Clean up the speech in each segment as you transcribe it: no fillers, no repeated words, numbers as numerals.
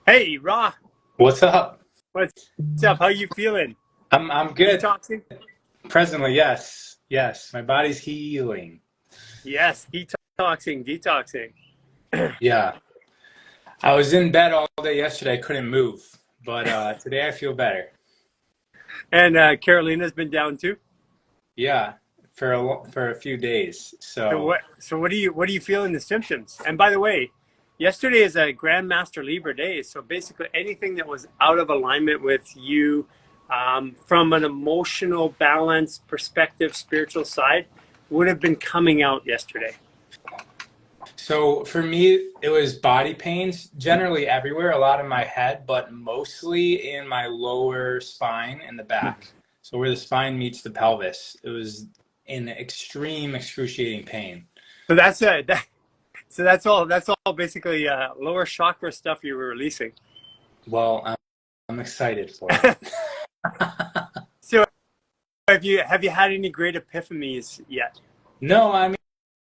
Hey, Ra, What's up? what's up? How you feeling? I'm good. Detoxing? Presently, yes. Yes. My body's healing. Yes, detoxing. Yeah. I was in bed all day yesterday. I couldn't move. But today I feel better. And Carolina's been down too. Yeah. For a few days. So So what do you feel in the symptoms? And by the way, yesterday is a Grandmaster Libra day. So basically anything that was out of alignment with you from an emotional balance perspective, spiritual side, would have been coming out yesterday. so for me it was body pains generally everywhere, a lot in my head, but mostly in my lower spine and the back. So where the spine meets the pelvis. It was in extreme excruciating pain. So so that's all basically lower chakra stuff you were releasing. Well, I'm excited for it. So have you had any great epiphanies yet? No, I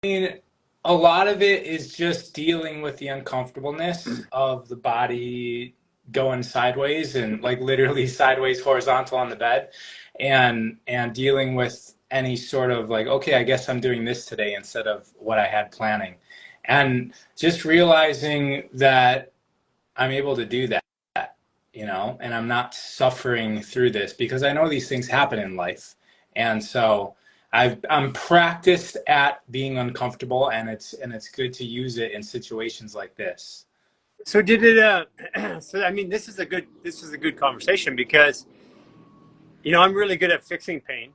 mean, a lot of it is just dealing with the uncomfortableness of the body going sideways and like literally sideways horizontal on the bed and dealing with any sort of like, okay, I guess I'm doing this today instead of what I had planning. And just realizing that I'm able to do that, and I'm not suffering through this because I know these things happen in life. And so I'm practiced at being uncomfortable, and it's good to use it in situations like this. So did it so I mean this is a good conversation because I'm really good at fixing pain.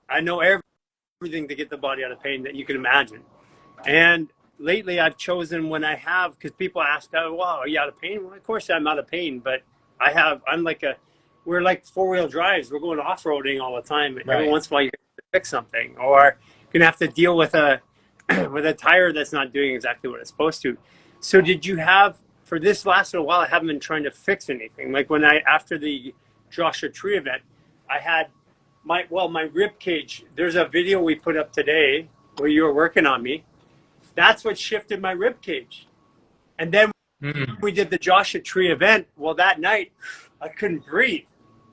I know everything to get the body out of pain that you can imagine. And lately I've chosen when I have, because people ask, oh, wow, are you out of pain? Well, of course I'm out of pain, but we're like four-wheel drives. We're going off-roading all the time. Every Right. once in a while you have to fix something, or you're gonna have to deal with a with a tire that's not doing exactly what it's supposed to. So did you have, for this last little while, I haven't been trying to fix anything. Like when after the Joshua Tree event, I had my rib cage. There's a video we put up today where you were working on me. That's what shifted my rib cage. And then Mm. we did the Joshua Tree event. Well, that night I couldn't breathe.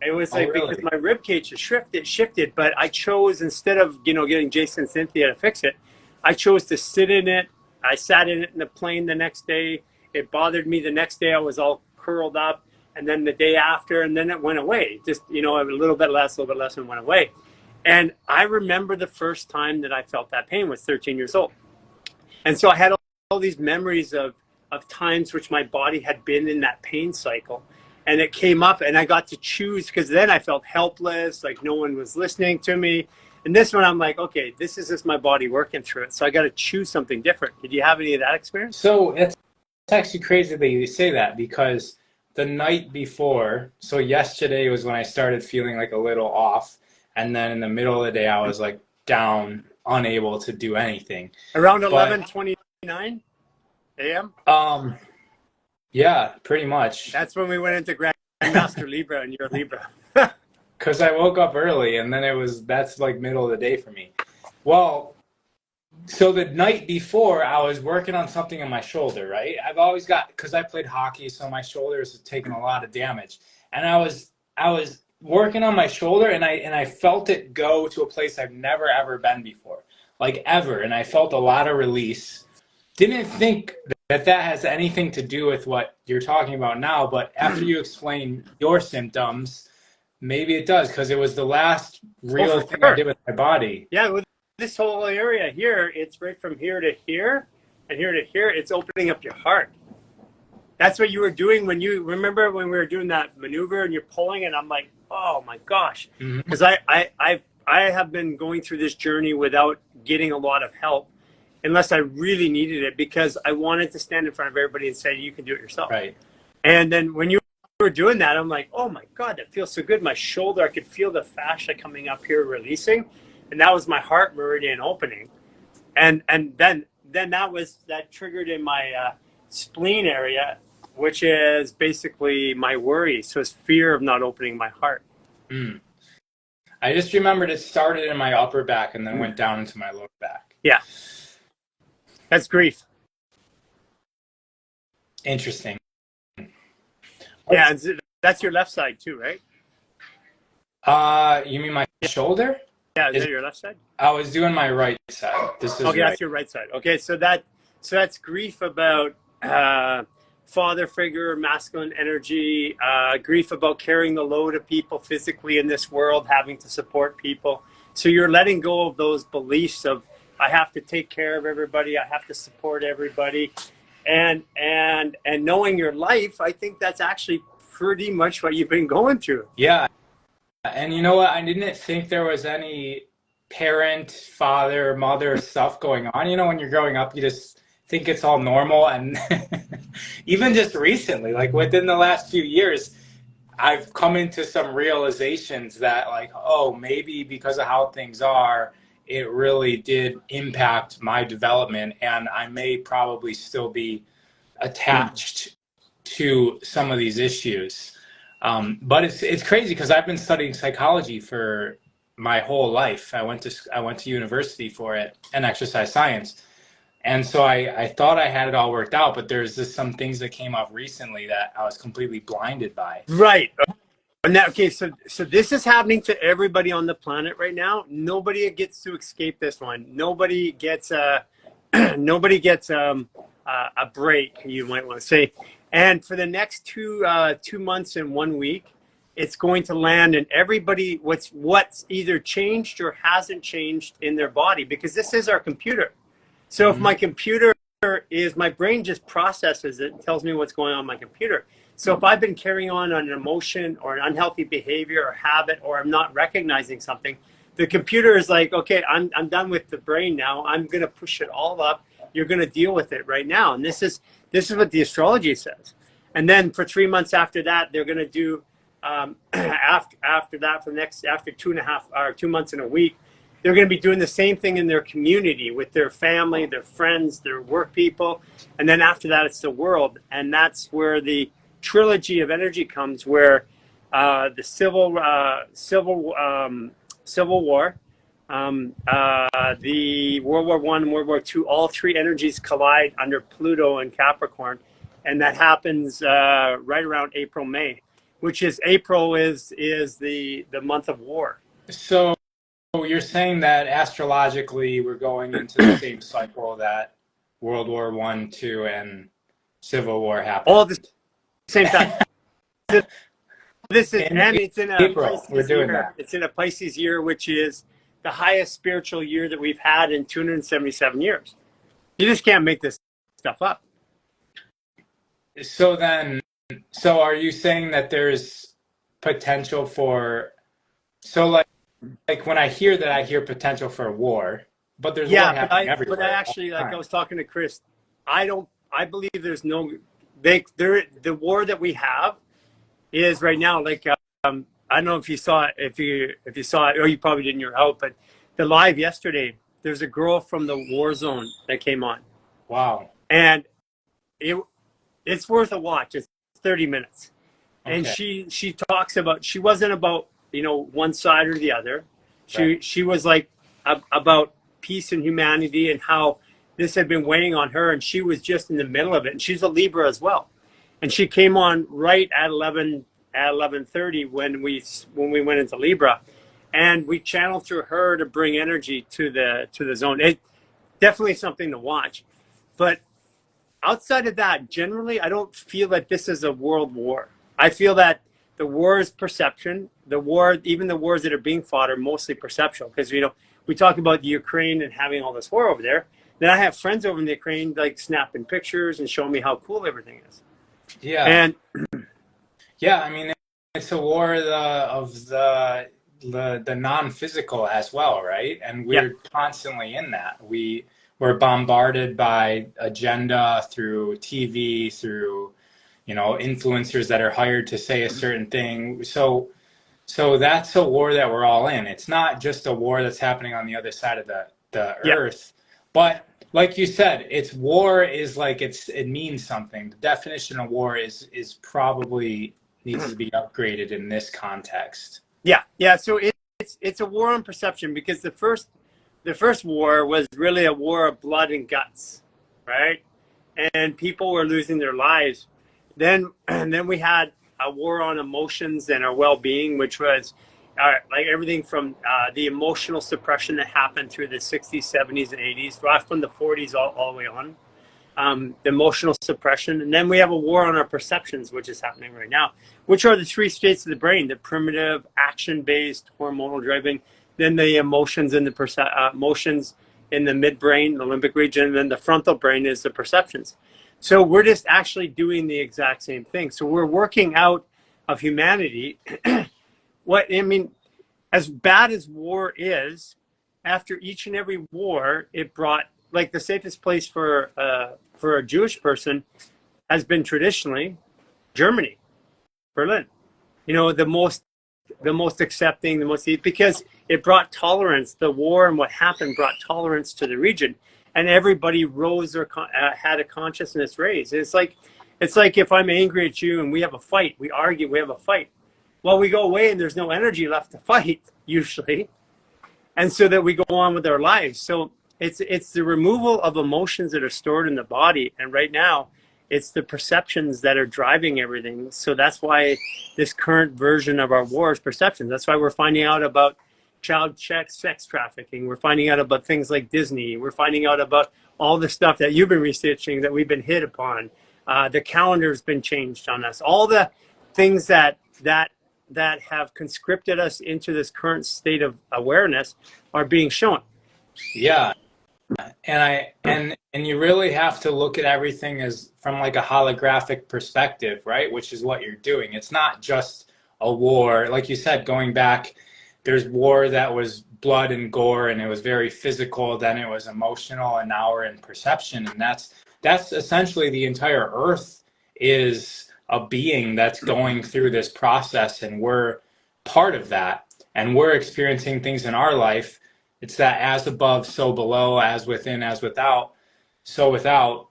It was Oh, like because really? my rib cage is shifted. But I chose, instead of getting Jason and Cynthia to fix it, I chose to sit in it. I sat in it in the plane the next day. It bothered me the next day. I was all curled up, and then the day after, and then it went away. Just a little bit less, and went away. And I remember the first time that I felt that pain was 13 years old. And so I had all these memories of times which my body had been in that pain cycle. And it came up, and I got to choose, because then I felt helpless, like no one was listening to me. And this one, I'm like, okay, this is just my body working through it. So I got to choose something different. Did you have any of that experience? So it's actually crazy that you say that because the night before, so yesterday was when I started feeling like a little off, and then in the middle of the day I was like down, unable to do anything. Around But 11:29 a.m. um yeah, pretty much. That's when we went into Grandmaster Libra, and you're Libra. Because I woke up early and then that's like middle of the day for me. Well, so the night before I was working on something on my shoulder, right? I've always got, because I played hockey, so my shoulders have taken a lot of damage. And I was working on my shoulder and I felt it go to a place I've never ever been before. Like ever. And I felt a lot of release. Didn't think that has anything to do with what you're talking about now, but after you explain your symptoms, maybe it does, because it was the last Oh, real for thing I sure. did with my body. Yeah, with this whole area here, it's right from here to here and here to here. It's opening up your heart. That's what you were doing when you remember when we were doing that maneuver and you're pulling, and I'm like, oh my gosh, Hmm. because I have been going through this journey without getting a lot of help, unless I really needed it, because I wanted to stand in front of everybody and say you can do it yourself. Right. And then when you were doing that, I'm like, oh my God, that feels so good. My shoulder, I could feel the fascia coming up here, releasing, and that was my heart meridian opening. And then that triggered in my spleen area, which is basically my worry. So it's fear of not opening my heart. Mm. I just remembered it started in my upper back and then went down into my lower back. Yeah, that's grief. Interesting. Yeah, and that's your left side too, right? You mean my shoulder? Yeah, is Is that your left side? I was doing my right side. This is Okay, right. that's your right side. Okay, so that's grief about father figure, masculine energy, grief about carrying the load of people physically in this world, having to support people. So you're letting go of those beliefs of I have to take care of everybody, I have to support everybody, and knowing your life. I think that's actually pretty much what you've been going through. Yeah. And you know what? I didn't think there was any parent, father, mother stuff going on. You know, when you're growing up, you just think it's all normal. And even just recently, like within the last few years, I've come into some realizations that, like, oh, maybe because of how things are, it really did impact my development. And I may probably still be attached to some of these issues. But it's crazy because I've been studying psychology for my whole life. I went to university for it and exercise science, and so I thought I had it all worked out. But there's just some things that came up recently that I was completely blinded by. Right. And that, okay, so this is happening to everybody on the planet right now. Nobody gets to escape this one. Nobody gets nobody gets a break, you might want to say. And for the next 2 months and 1 week, it's going to land in everybody what's either changed or hasn't changed in their body, because this is our computer. So if my computer is, my brain just processes it and tells me what's going on in my computer. So if I've been carrying on an emotion or an unhealthy behavior or habit, or I'm not recognizing something, the computer is like, okay, I'm done with the brain now. I'm going to push it all up. You're going to deal with it right now. And this is what the astrology says. And then for 3 months after that, they're going to do after that, for the next, after 2 months and a week, they're going to be doing the same thing in their community with their family, their friends, their work people. And then after that, it's the world. And that's where the trilogy of energy comes, where the Civil War, the World War I and World War II, all three energies collide under Pluto and Capricorn. And that happens right around April, May, which is April is the month of war. So you're saying that astrologically we're going into the same cycle that World War I, II, and Civil War happened. All at the same time. This is, and it's in a April. Pisces We're doing year. that. It's in a Pisces year, which is the highest spiritual year that we've had in 277 years. You just can't make this stuff up. So are you saying that there's potential for, so like when I hear that, I hear potential for war, but there's war happening everywhere. But I actually, like I was talking to Chris, I believe there's no, the war that we have is right now, like, I don't know if you saw it, if you saw it, or you probably didn't, you're out, but the live yesterday, there's a girl from the war zone that came on. Wow. And it's worth a watch. It's 30 minutes. Okay. And she talks about, she wasn't about, one side or the other. She was like about peace and humanity and how this had been weighing on her, and she was just in the middle of it. And she's a Libra as well. And she came on right at 11:30 when we went into Libra, and we channeled through her to bring energy to the zone. It definitely something to watch. But outside of that, generally, I don't feel that this is a world war. I feel that the war is perception. The war, even the wars that are being fought, are mostly perceptual, because we talk about the Ukraine and having all this war over there. Then I have friends over in the Ukraine like snapping pictures and showing me how cool everything is. Yeah. And yeah, I mean, it's a war of the non-physical as well, right? And we're constantly in that. We're bombarded by agenda through TV, through influencers that are hired to say a certain thing. So that's a war that we're all in. It's not just a war that's happening on the other side of the earth, but like you said, war is like it means something. The definition of war is probably needs to be upgraded in this context. Yeah. So it's a war on perception, because the first war was really a war of blood and guts, right? And people were losing their lives. And then we had a war on emotions and our well-being, which was like everything from the emotional suppression that happened through the 60s, 70s, and 80s, right from the 40s all the way on. The emotional suppression. And then we have a war on our perceptions, which is happening right now, which are the three states of the brain: the primitive, action-based, hormonal driving, then the emotions and the emotions in the midbrain, the limbic region, and then the frontal brain is the perceptions. So we're just actually doing the exact same thing. So we're working out of humanity. As bad as war is, after each and every war, it brought, like, the safest place for a Jewish person has been traditionally Germany, Berlin. The most accepting, because it brought tolerance. The war and what happened brought tolerance to the region, and everybody rose or had a consciousness raised. It's like if I'm angry at you and we have a fight, we argue, we have a fight. Well, we go away and there's no energy left to fight usually, and so that we go on with our lives. So it's the removal of emotions that are stored in the body, and right now it's the perceptions that are driving everything. So that's why this current version of our war is perceptions. That's why we're finding out about child sex trafficking. We're finding out about things like Disney. We're finding out about all the stuff that you've been researching that we've been hit upon. The calendar's been changed on us. All the things that have conscripted us into this current state of awareness are being shown. Yeah. And you really have to look at everything as from like a holographic perspective, right? Which is what you're doing. It's not just a war. Like you said, going back, there's war that was blood and gore, and it was very physical. Then it was emotional, and now we're in perception. And that's essentially the entire earth is a being that's going through this process, and we're part of that. And we're experiencing things in our life. It's that as above, so below, as within, as without, so without.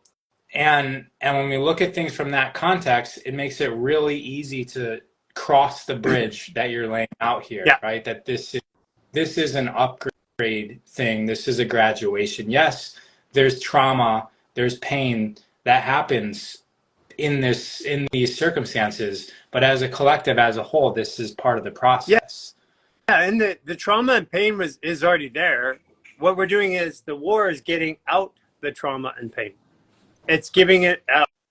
And when we look at things from that context, it makes it really easy to cross the bridge that you're laying out here, Yeah. right? That this is an upgrade thing. This is a graduation. Yes, there's trauma, there's pain that happens in these circumstances, but as a collective, as a whole, this is part of the process. Yeah, and the trauma and pain is already there. What we're doing is the war is getting out the trauma and pain. It's giving it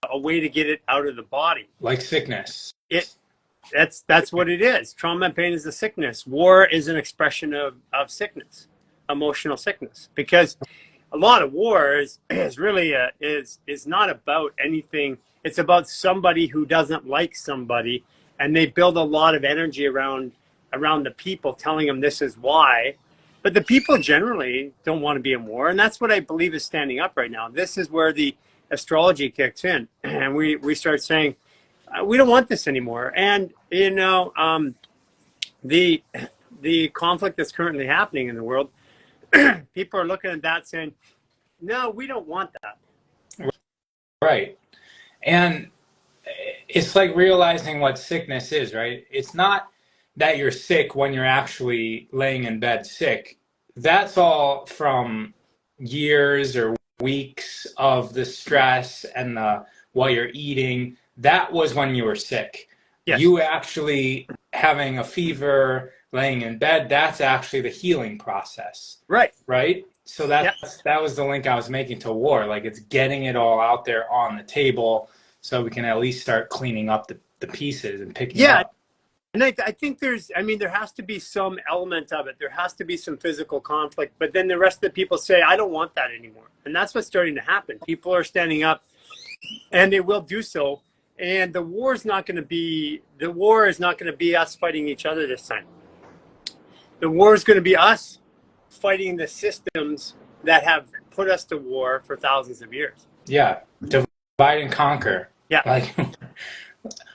a way to get it out of the body. Like sickness. That's what it is. Trauma and pain is a sickness. War is an expression of sickness, emotional sickness. Because a lot of war is really is not about anything. It's about somebody who doesn't like somebody, and they build a lot of energy around the people, telling them this is why. But the people generally don't want to be in war, and that's what I believe is standing up right now. This is where the astrology kicks in, and we start saying, we don't want this anymore. And the conflict that's currently happening in the world, people are looking at that saying, no, we don't want that. Right. And it's like realizing what sickness is, right? It's not that you're sick when you're actually laying in bed sick. That's all from years or weeks of the stress and what you're eating. That was when you were sick. Yes. You actually having a fever, laying in bed, that's actually the healing process. Right. Right? So that was the link I was making to war. Like, it's getting it all out there on the table so we can at least start cleaning up the pieces and picking up. And I think there has to be some element of it. There has to be some physical conflict, but then the rest of the people say, I don't want that anymore. And that's what's starting to happen. People are standing up, and they will do so. And the war is not going to be us fighting each other this time. The war is going to be us fighting the systems that have put us to war for thousands of years. Yeah. Divide and conquer. Yeah. Like,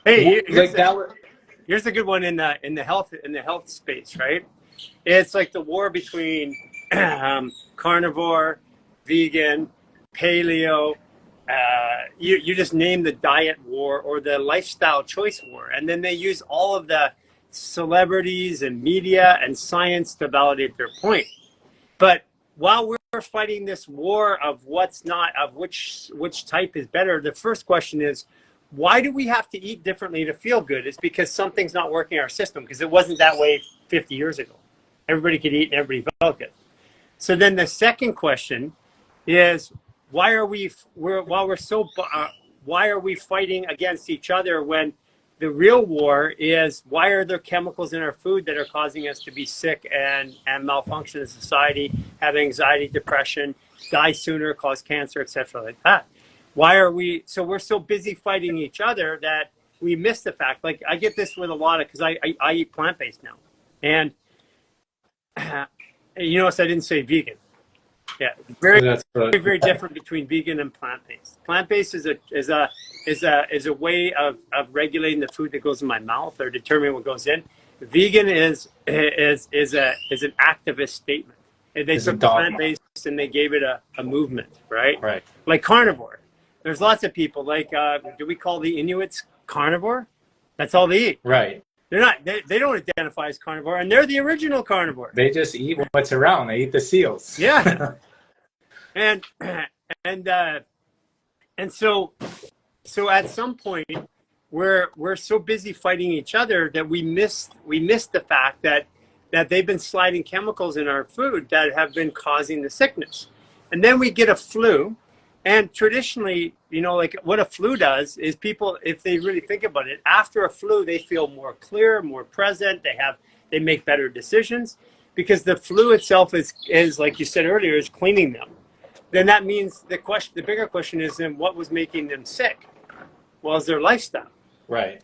hey, here's a good one in the health space, right? It's like the war between carnivore, vegan, paleo. You just name the diet war or the lifestyle choice war, and then they use all of the celebrities and media and science to validate their point. But while we're fighting this war of what's not, of which type is better, the first question is, why do we have to eat differently to feel good? It's because something's not working in our system, because it wasn't that way 50 years ago. Everybody could eat and everybody felt good. So then the second question is, why are we fighting against each other when the real war is, why are there chemicals in our food that are causing us to be sick and malfunction in society, have anxiety, depression, die sooner, cause cancer, etc. like that? Why are we, so we're so busy fighting each other that we miss the fact, like I get this with a lot of, because I eat plant-based now. And you notice I didn't say vegan. Yeah, very different between vegan and plant-based. Plant-based is a way of regulating the food that goes in my mouth or determining what goes in. Vegan is an activist statement. And they took the plant-based and they gave it a movement, right? Right. Like carnivore. There's lots of people, like, do we call the Inuits carnivore? That's all they eat. Right. They're not. They don't identify as carnivore, and they're the original carnivore. They just eat what's around. They eat the seals. Yeah. and so at some point we're so busy fighting each other that we miss the fact that they've been sliding chemicals in our food that have been causing the sickness, and then we get a flu. And traditionally, like what a flu does is people, if they really think about it, after a flu, they feel more clear, more present. They make better decisions because the flu itself is like you said earlier, is cleaning them. Then that means the bigger question is, then what was making them sick? Well, is their lifestyle. Right.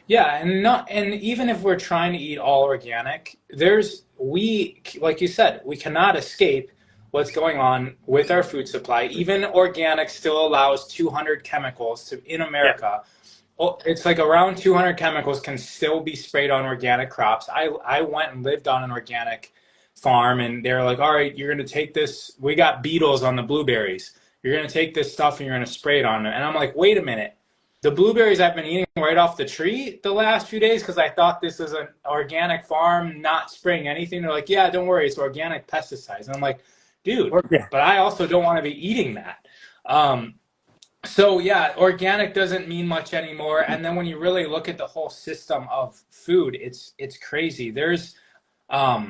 Yeah. And even if we're trying to eat all organic, like you said, we cannot escape what's going on with our food supply. Even organic still allows 200 chemicals in America. Yeah. It's like around 200 chemicals can still be sprayed on organic crops. I went and lived on an organic farm, and they're like, all right, you're going to take this. We got beetles on the blueberries. You're going to take this stuff and you're going to spray it on them. And I'm like, wait a minute. The blueberries I've been eating right off the tree the last few days because I thought this was an organic farm, not spraying anything. They're like, yeah, don't worry, it's organic pesticides. And I'm like, dude, but I also don't want to be eating that. So yeah, organic doesn't mean much anymore. And then when you really look at the whole system of food, it's crazy. There's a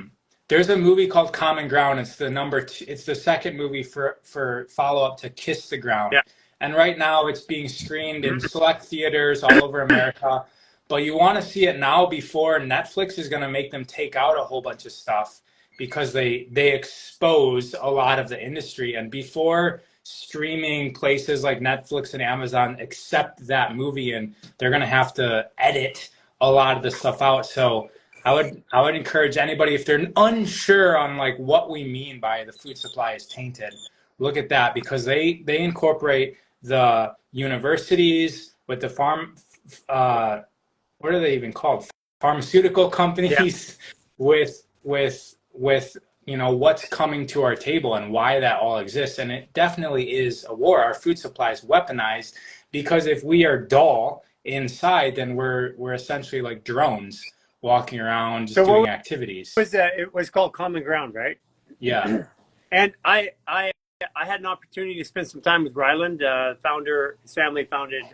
movie called Common Ground. It's it's the second movie for follow-up to Kiss the Ground. Yeah. And right now it's being screened in select theaters all over America. But you want to see it now before Netflix is going to make them take out a whole bunch of stuff, because they expose a lot of the industry. And before streaming places like Netflix and Amazon accept that movie, and they're going to have to edit a lot of the stuff out. So I would encourage anybody, if they're unsure on like what we mean by the food supply is tainted, look at that, because they incorporate the universities with the what are they even called? Pharmaceutical companies. Yeah. with what's coming to our table and why that all exists. And it definitely is a war. Our food supply is weaponized, because if we are dull inside, then we're essentially like drones walking around just doing activities. It was called Common Ground, right? Yeah. And I had an opportunity to spend some time with Ryland, his family founded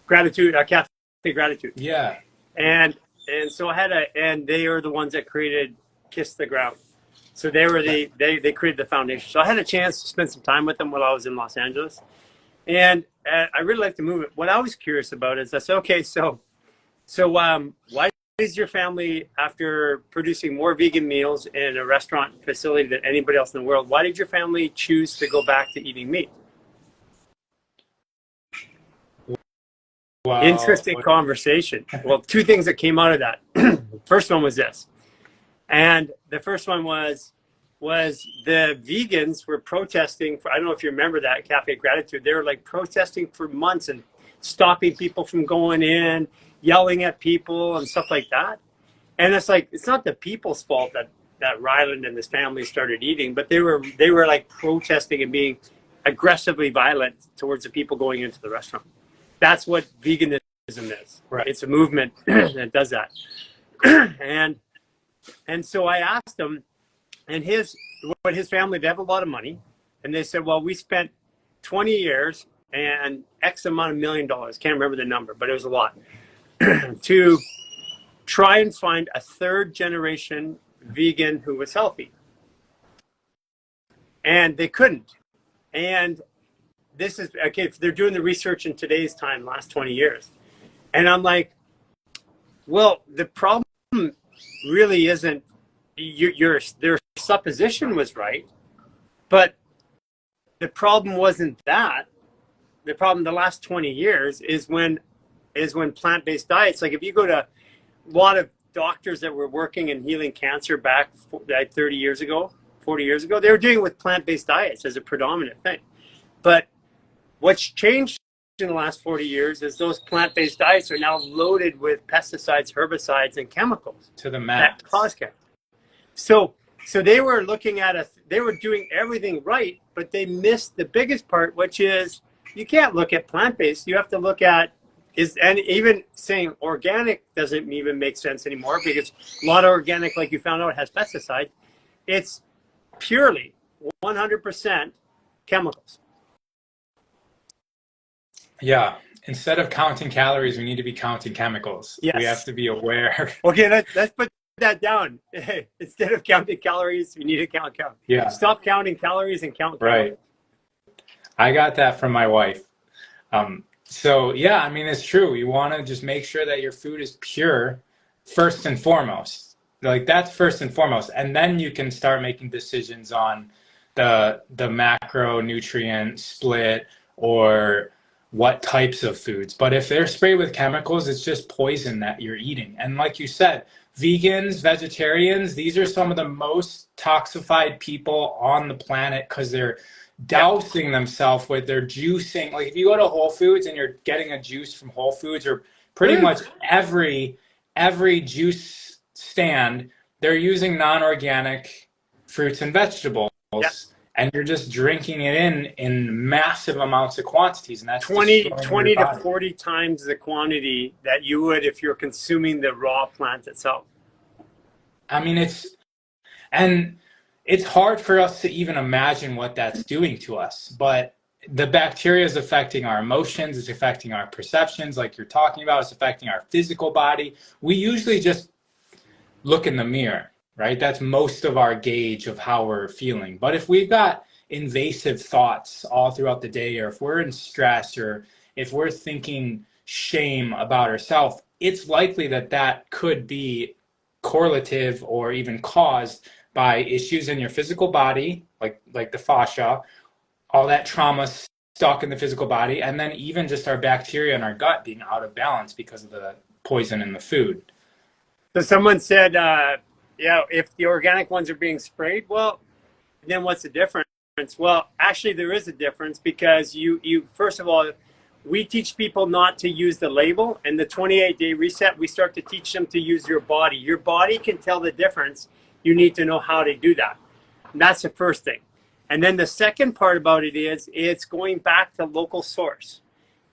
Cafe Gratitude. Yeah. And so and they are the ones that created Kiss the Ground. So they created the foundation. So I had a chance to spend some time with them while I was in Los Angeles. And I really liked the movement. What I was curious about is I said, okay, so why is your family, after producing more vegan meals in a restaurant facility than anybody else in the world, why did your family choose to go back to eating meat? Wow. Interesting conversation. Well, two things that came out of that. First one was this. And the first one was the vegans were protesting for, I don't know if you remember that, Cafe Gratitude. They were like protesting for months and stopping people from going in, yelling at people and stuff like that. And it's like, it's not the people's fault that Ryland and his family started eating, but they were like protesting and being aggressively violent towards the people going into the restaurant. That's what veganism is. Right. It's a movement that does that. And so I asked him, and his family, they have a lot of money. And they said, well, we spent 20 years and X amount of $1 million, can't remember the number, but it was a lot, to try and find a third generation vegan who was healthy. And they couldn't. And this is, okay, they're doing the research in today's time, last 20 years. And I'm like, well, the problem really isn't, their supposition was right, but the problem wasn't that. The problem the last 20 years is when plant-based diets, like if you go to a lot of doctors that were working and healing cancer back 30 years ago, 40 years ago, they were doing it with plant-based diets as a predominant thing. But what's changed in the last 40 years is those plant-based diets are now loaded with pesticides, herbicides, and chemicals to the max. That cause cancer. So they were looking at they were doing everything right, but they missed the biggest part, which is you can't look at plant-based. You have to look at and even saying organic doesn't even make sense anymore, because a lot of organic, like you found out, has pesticides. It's purely 100% chemicals. Yeah. Instead of counting calories, we need to be counting chemicals. Yes. We have to be aware. Okay, let's put that down. Instead of counting calories, we need to count. Yeah. Stop counting calories and count calories. Right. I got that from my wife. So yeah, I mean, it's true. You want to just make sure that your food is pure first and foremost. Like that's first and foremost. And then you can start making decisions on the macronutrient split or what types of foods. But if they're sprayed with chemicals, it's just poison that you're eating. And like you said, vegans, vegetarians, these are some of the most toxified people on the planet because they're dousing themselves with their juicing. Like if you go to Whole Foods and you're getting a juice from Whole Foods, or pretty much every juice stand, they're using non-organic fruits and vegetables. Yeah. And you're just drinking it in massive amounts of quantities, and that's 20 to 40 times the quantity that you would if you're consuming the raw plant itself. I mean, it's hard for us to even imagine what that's doing to us, but the bacteria is affecting our emotions, it's affecting our perceptions, like you're talking about, it's affecting our physical body. We usually just look in the mirror, right? That's most of our gauge of how we're feeling. But if we've got invasive thoughts all throughout the day, or if we're in stress, or if we're thinking shame about ourselves, it's likely that could be correlative or even caused by issues in your physical body, like the fascia, all that trauma stuck in the physical body, and then even just our bacteria in our gut being out of balance because of the poison in the food. So someone said, yeah, if the organic ones are being sprayed, well, then what's the difference? Well, actually there is a difference, because you first of all, we teach people not to use the label, and the 28-day reset, we start to teach them to use your body. Your body can tell the difference. You need to know how to do that. And that's the first thing. And then the second part about it is it's going back to local source.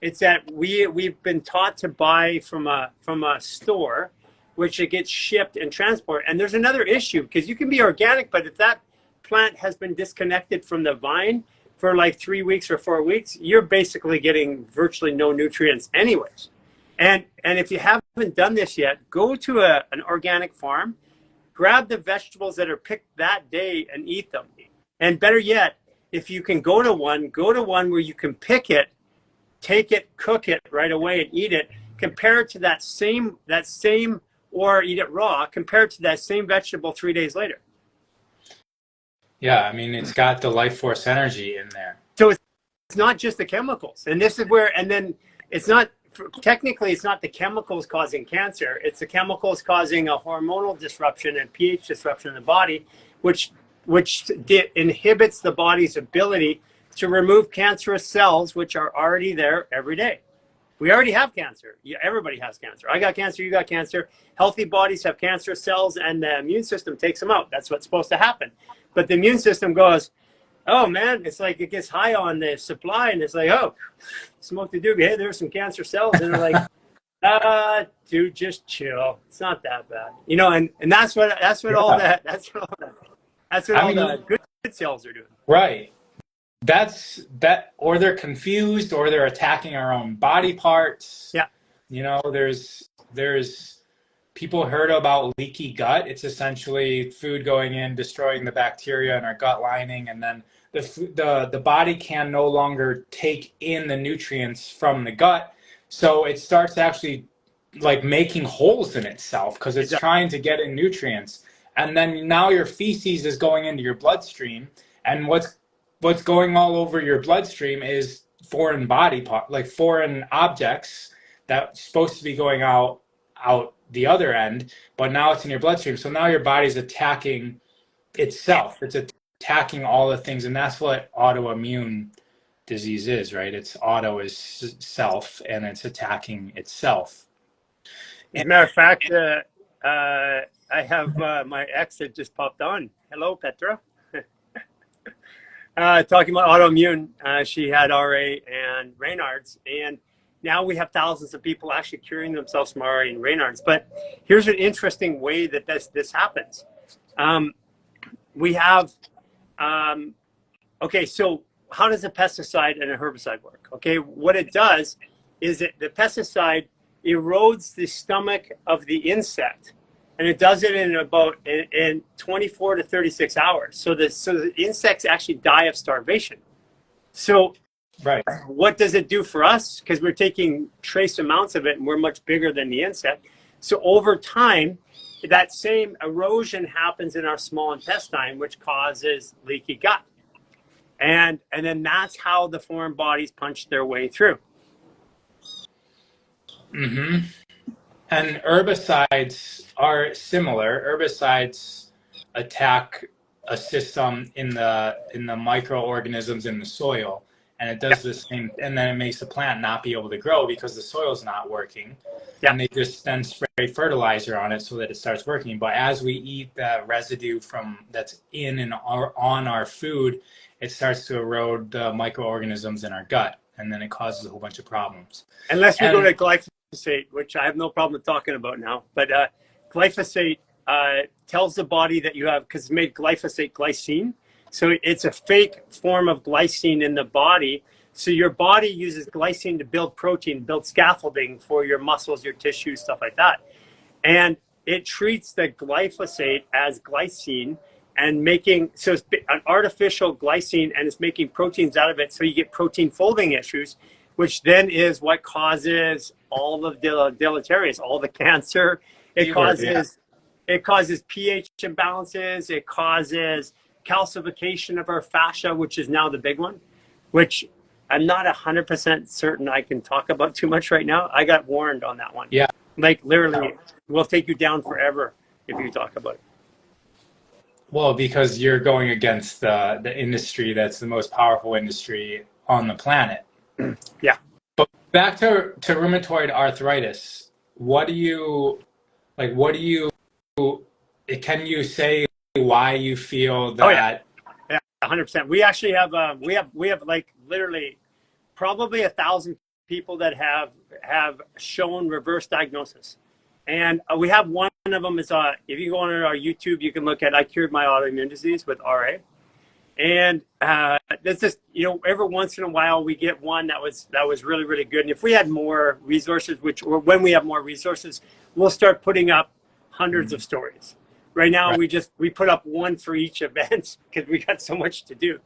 It's that we've been taught to buy from a store, which it gets shipped and transported. And there's another issue, because you can be organic, but if that plant has been disconnected from the vine for like 3 weeks or 4 weeks, you're basically getting virtually no nutrients anyways. And if you haven't done this yet, go to an organic farm, grab the vegetables that are picked that day and eat them. And better yet, if you can go to one where you can pick it, take it, cook it right away and eat it. Compare it to that same, or eat it raw, compared to that same vegetable 3 days later. Yeah, I mean, it's got the life force energy in there. So it's not just the chemicals. And this is where, and then it's not, technically it's not the chemicals causing cancer, it's the chemicals causing a hormonal disruption and pH disruption in the body, which inhibits the body's ability to remove cancerous cells, which are already there every day. We already have cancer. Everybody has cancer. I got cancer, you got cancer. Healthy bodies have cancerous cells, and the immune system takes them out. That's what's supposed to happen. But the immune system goes, oh man, it's like it gets high on the supply, and it's like, oh, smoke the doobie. Hey, there's some cancer cells. And they're like, dude, just chill. It's not that bad. You know, and that's what all the good cells are doing. Right. or they're confused, or they're attacking our own body parts. Yeah, You know, there's people heard about leaky gut. It's essentially food going in, destroying the bacteria in our gut lining, and then the body can no longer take in the nutrients from the gut, so it starts actually like making holes in itself because it it's does. trying to get in nutrients. And then now your feces is going into your bloodstream, and what's going all over your bloodstream is foreign body part, like foreign objects that's supposed to be going out the other end, but now it's in your bloodstream. So now your body's attacking itself. It's attacking all the things, and that's what autoimmune disease is, right? It's auto is self, and it's attacking itself. As And, a matter of fact, I have my ex that just popped on. Hello, Petra. Talking about autoimmune, she had RA and Raynaud's, and now we have thousands of people actually curing themselves from RA and Raynaud's. But here's an interesting way that this happens. We have, okay, so how does a pesticide and a herbicide work? Okay, what it does is that the pesticide erodes the stomach of the insect, and it does it in about in 24 to 36 hours. So the insects actually die of starvation. So right. what does it do for us? Because we're taking trace amounts of it, and we're much bigger than the insect. So over time, that same erosion happens in our small intestine, which causes leaky gut. And then that's how the foreign bodies punch their way through. Mm-hmm. And herbicides are similar. Herbicides attack a system in the microorganisms in the soil, and it does the same, and then it makes the plant not be able to grow because the soil's not working. Yeah. And they just then spray fertilizer on it so that it starts working. But as we eat the residue that's in and on our food, it starts to erode the microorganisms in our gut, and then it causes a whole bunch of problems. Unless we go to glyphosate, which I have no problem talking about now, but glyphosate tells the body that you have, because it's made glyphosate glycine. So it's a fake form of glycine in the body. So your body uses glycine to build protein, build scaffolding for your muscles, your tissues, stuff like that. And it treats the glyphosate as glycine and so it's an artificial glycine, and it's making proteins out of it. So you get protein folding issues, which then is what causes all of the deleterious, all the cancer. It causes pH imbalances. It causes calcification of our fascia, which is now the big one, which I'm not 100% certain I can talk about too much right now. I got warned on that one. Yeah. Like literally, we'll take you down forever if you talk about it. Well, because you're going against the industry that's the most powerful industry on the planet. Yeah. But back to rheumatoid arthritis, can you say why you feel that? Oh, yeah, 100%. We actually have we have like literally probably 1,000 people that have shown reverse diagnosis, and we have one of them is if you go on our YouTube, you can look at I cured my autoimmune disease with RA, and that's just, every once in a while we get one that was really, really good. And if we had more resources, when we have more resources, we'll start putting up hundreds of stories. Right now, right, we put up one for each event because we got so much to do.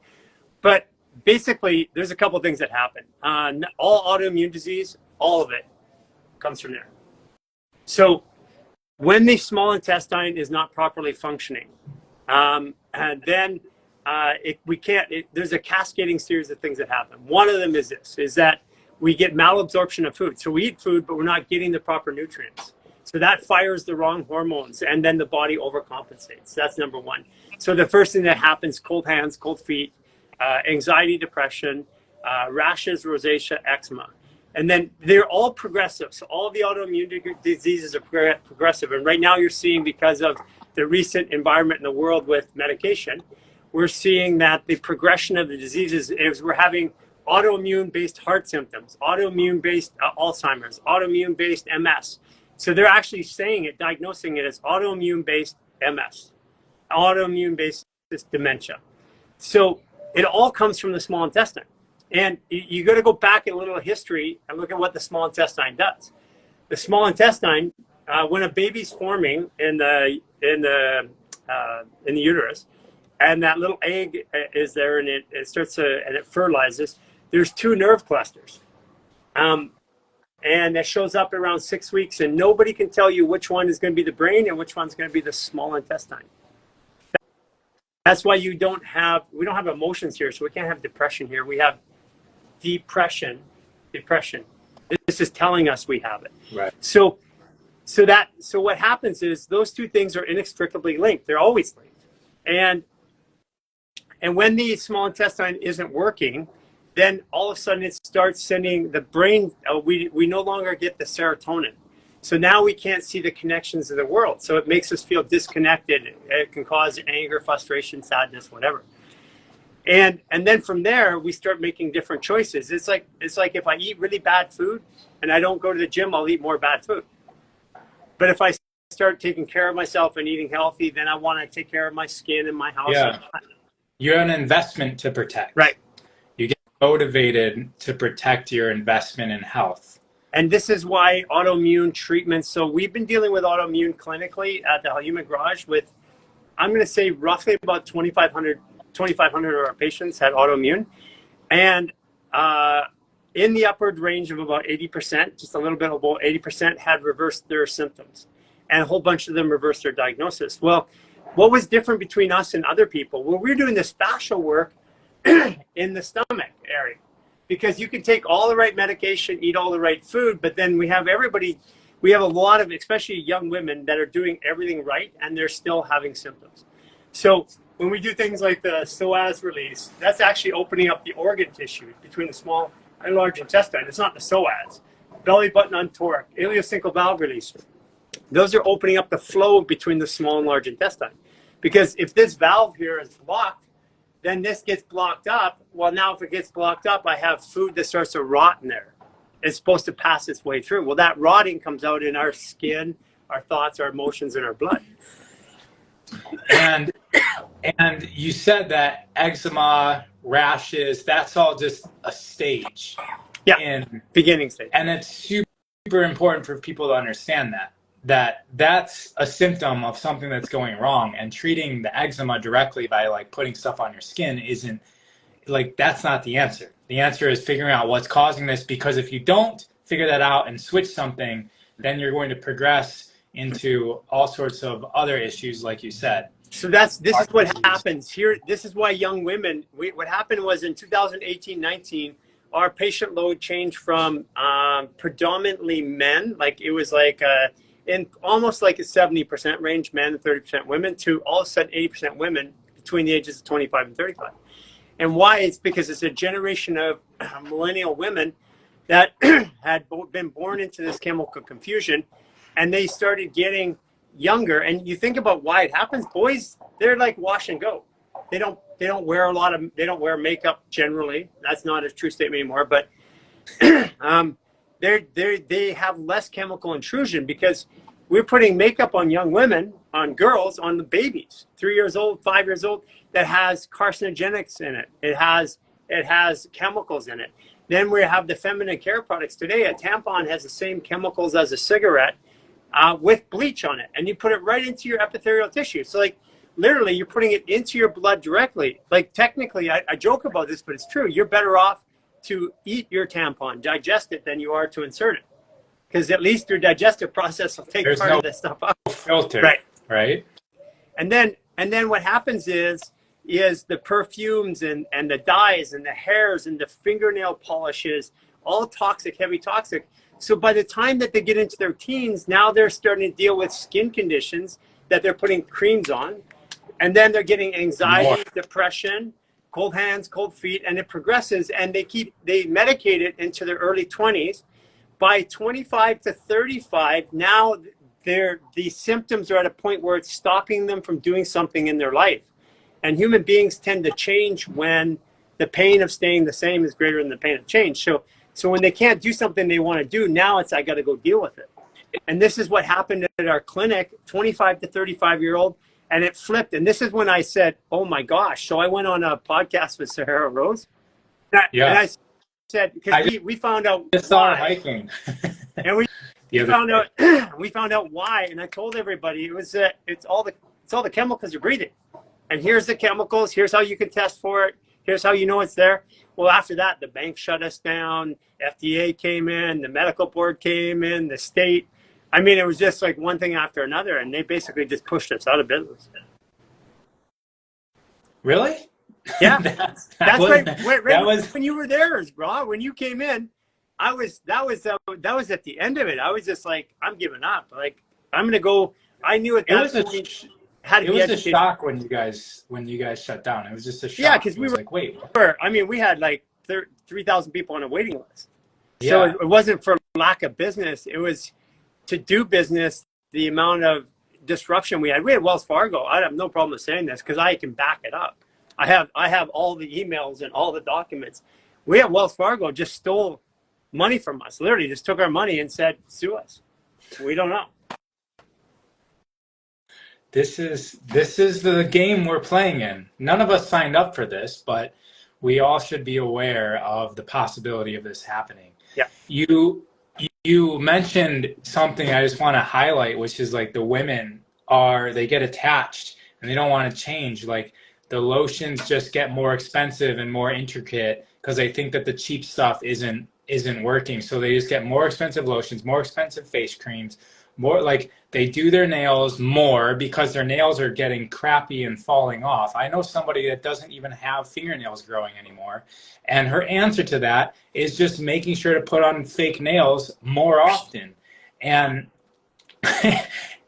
But basically, there's a couple of things that happen. All autoimmune disease, all of it comes from there. So when the small intestine is not properly functioning, and then there's a cascading series of things that happen. One of them is that we get malabsorption of food. So we eat food, but we're not getting the proper nutrients. So that fires the wrong hormones, and then the body overcompensates. That's number one. So the first thing that happens, cold hands, cold feet, anxiety, depression, rashes, rosacea, eczema. And then they're all progressive. So all the autoimmune diseases are progressive. And right now you're seeing, because of the recent environment in the world with medication, we're seeing that the progression of the diseases is we're having autoimmune-based heart symptoms, autoimmune-based Alzheimer's, autoimmune-based MS. So they're actually diagnosing it as autoimmune-based MS, autoimmune-based dementia. So it all comes from the small intestine. And you got to go back in a little history and look at what the small intestine does. The small intestine, when a baby's forming in the uterus, and that little egg is there, and it starts to, and it fertilizes, there's two nerve clusters. And that shows up around 6 weeks, and nobody can tell you which one is going to be the brain and which one's going to be the small intestine. That's why we don't have emotions here, so we can't have depression here. We have depression. This is telling us we have it. Right. So what happens is those two things are inextricably linked. They're always linked. And when the small intestine isn't working, then all of a sudden it starts sending the brain, we no longer get the serotonin. So now we can't see the connections of the world. So it makes us feel disconnected. It can cause anger, frustration, sadness, whatever. And then from there, we start making different choices. It's like if I eat really bad food and I don't go to the gym, I'll eat more bad food. But if I start taking care of myself and eating healthy, then I want to take care of my skin and my house. Yeah. You have an investment to protect. Right. You get motivated to protect your investment in health. And this is why autoimmune treatments. So we've been dealing with autoimmune clinically at the Human Garage with, I'm going to say roughly about 2,500 of our patients had autoimmune. And in the upward range of about 80%, just a little bit above 80% had reversed their symptoms. And a whole bunch of them reversed their diagnosis. Well, what was different between us and other people? Well, we're doing this fascial work in the stomach area. Because you can take all the right medication, eat all the right food, but then we have a lot of, especially young women that are doing everything right and they're still having symptoms. So when we do things like the psoas release, that's actually opening up the organ tissue between the small and large intestine. It's not the psoas. Belly button untorque, ileocecal valve release. Those are opening up the flow between the small and large intestine. Because if this valve here is blocked, then this gets blocked up. Well, now if it gets blocked up, I have food that starts to rot in there. It's supposed to pass its way through. Well, that rotting comes out in our skin, our thoughts, our emotions, and our blood. And you said that eczema, rashes, that's all just a stage. Yeah, in beginning stage. And it's super important for people to understand that's a symptom of something that's going wrong, and treating the eczema directly by like putting stuff on your skin isn't like, that's not the answer. The answer is figuring out what's causing this, because if you don't figure that out and switch something, then you're going to progress into all sorts of other issues, like you said. So this is what happens here. This is why young women, what happened was in 2018-19, our patient load changed from predominantly men, like it was like in almost like a 70% range men and 30% women, to all of a sudden 80% women between the ages of 25 and 35. And why? It's because it's a generation of millennial women that had been born into this chemical confusion, and they started getting younger. And you think about why it happens. Boys, they're like wash and go. They don't wear makeup generally. That's not a true statement anymore, but they have less chemical intrusion because we're putting makeup on young women, on girls, on the babies, 3 years old, 5 years old, that has carcinogenics in it. It has chemicals in it. Then we have the feminine care products. Today, a tampon has the same chemicals as a cigarette with bleach on it. And you put it right into your epithelial tissue. So like literally you're putting it into your blood directly. Like technically, I joke about this, but it's true. You're better off to eat your tampon, digest it, than you are to insert it. Because at least your digestive process will take part of this stuff out. Filter, right? And then what happens is the perfumes and the dyes and the hairs and the fingernail polishes, all toxic, heavy toxic. So by the time that they get into their teens, now they're starting to deal with skin conditions that they're putting creams on. And then they're getting anxiety, depression, cold hands, cold feet, and it progresses, and they medicate it into their early 20s. By 25 to 35, now the symptoms are at a point where it's stopping them from doing something in their life. And human beings tend to change when the pain of staying the same is greater than the pain of change. So when they can't do something they want to do, now it's, I got to go deal with it. And this is what happened at our clinic. 25 to 35-year-old and it flipped. And this is when I said, "Oh my gosh!" So I went on a podcast with Sahara Rose, and I said, because we found out just saw her hiking, and we found out we found out why. And I told everybody it's all the chemicals you're breathing. And here's the chemicals. Here's how you can test for it. Here's how you know it's there. Well, after that, the bank shut us down. FDA came in. The medical board came in. The state. I mean, it was just like one thing after another, and they basically just pushed us out of business. Really? Yeah, that's right. That was when you were there, Ra. When you came in, that was at the end of it. I was just like, I'm giving up. Like, I'm gonna go. I knew at that point. It was a shock when you guys shut down. It was just a shock. Yeah, because we were like, wait. I mean, we had like 3,000 people on a waiting list. Yeah. So it wasn't for lack of business. It was to do business. The amount of disruption we had. We had Wells Fargo. I have no problem with saying this because I can back it up. I have all the emails and all the documents. We had Wells Fargo just stole money from us. Literally, just took our money and said, "Sue us." We don't know. This is the game we're playing in. None of us signed up for this, but we all should be aware of the possibility of this happening. Yeah. You mentioned something I just want to highlight, which is like the women they get attached and they don't want to change. Like the lotions just get more expensive and more intricate because they think that the cheap stuff isn't working. So they just get more expensive lotions, more expensive face creams, more like they do their nails more because their nails are getting crappy and falling off. I know somebody that doesn't even have fingernails growing anymore. And her answer to that is just making sure to put on fake nails more often. And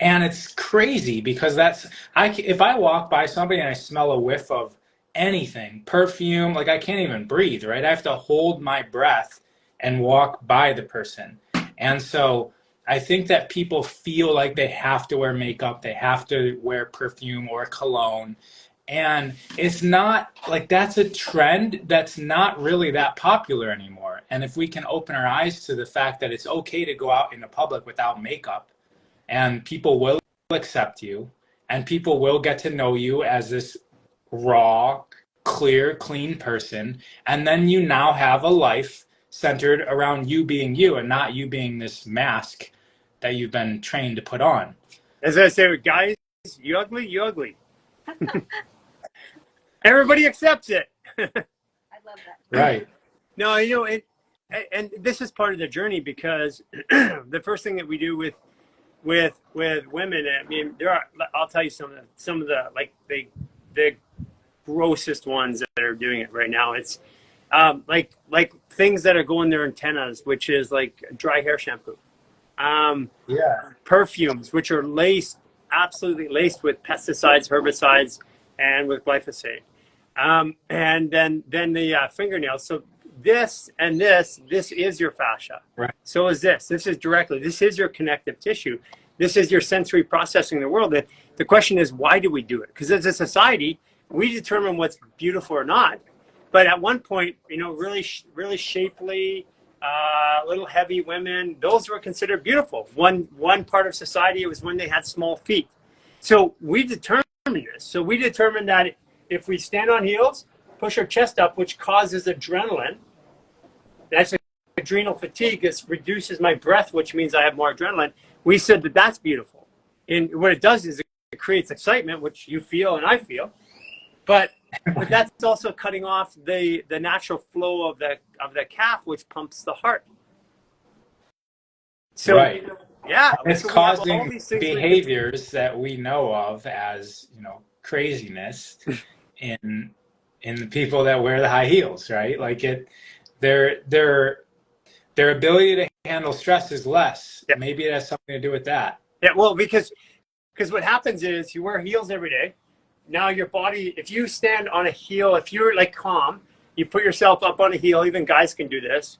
and it's crazy because if I walk by somebody and I smell a whiff of anything, perfume, like I can't even breathe, right? I have to hold my breath and walk by the person. And so I think that people feel like they have to wear makeup, they have to wear perfume or cologne. And it's not like that's a trend that's not really that popular anymore. And if we can open our eyes to the fact that it's okay to go out in the public without makeup, and people will accept you, and people will get to know you as this raw, clear, clean person, and then you now have a life centered around you being you and not you being this mask that you've been trained to put on. As I say, guys, you ugly, you ugly. Everybody accepts it. I love that. Right. No, and this is part of the journey because the first thing that we do with women, I mean, I'll tell you some of the like the grossest ones that are doing it right now. It's like things that are going their antennas, which is like dry hair shampoo. Perfumes, which are absolutely laced with pesticides, herbicides, and with glyphosate. And then the fingernails. So this is your fascia. Right. So is this. This is your connective tissue. This is your sensory processing the world. The question is, why do we do it? Because as a society, we determine what's beautiful or not. But at one point, really shapely, little heavy women, those were considered beautiful. One part of society, it was when they had small feet. So we determined this. So we determined that if we stand on heels, push our chest up, which causes adrenaline, that's adrenal fatigue. It reduces my breath, which means I have more adrenaline. We said that that's beautiful. And what it does is it creates excitement, which you feel and I feel. But that's also cutting off the natural flow of the calf, which pumps the heart. So, right. Yeah, it's causing behaviors that we know of as craziness in the people that wear the high heels, right? Like their ability to handle stress is less. Yeah. Maybe it has something to do with that. Yeah, well, because what happens is you wear heels every day. Now your body, if you stand on a heel, if you're like calm, you put yourself up on a heel, even guys can do this,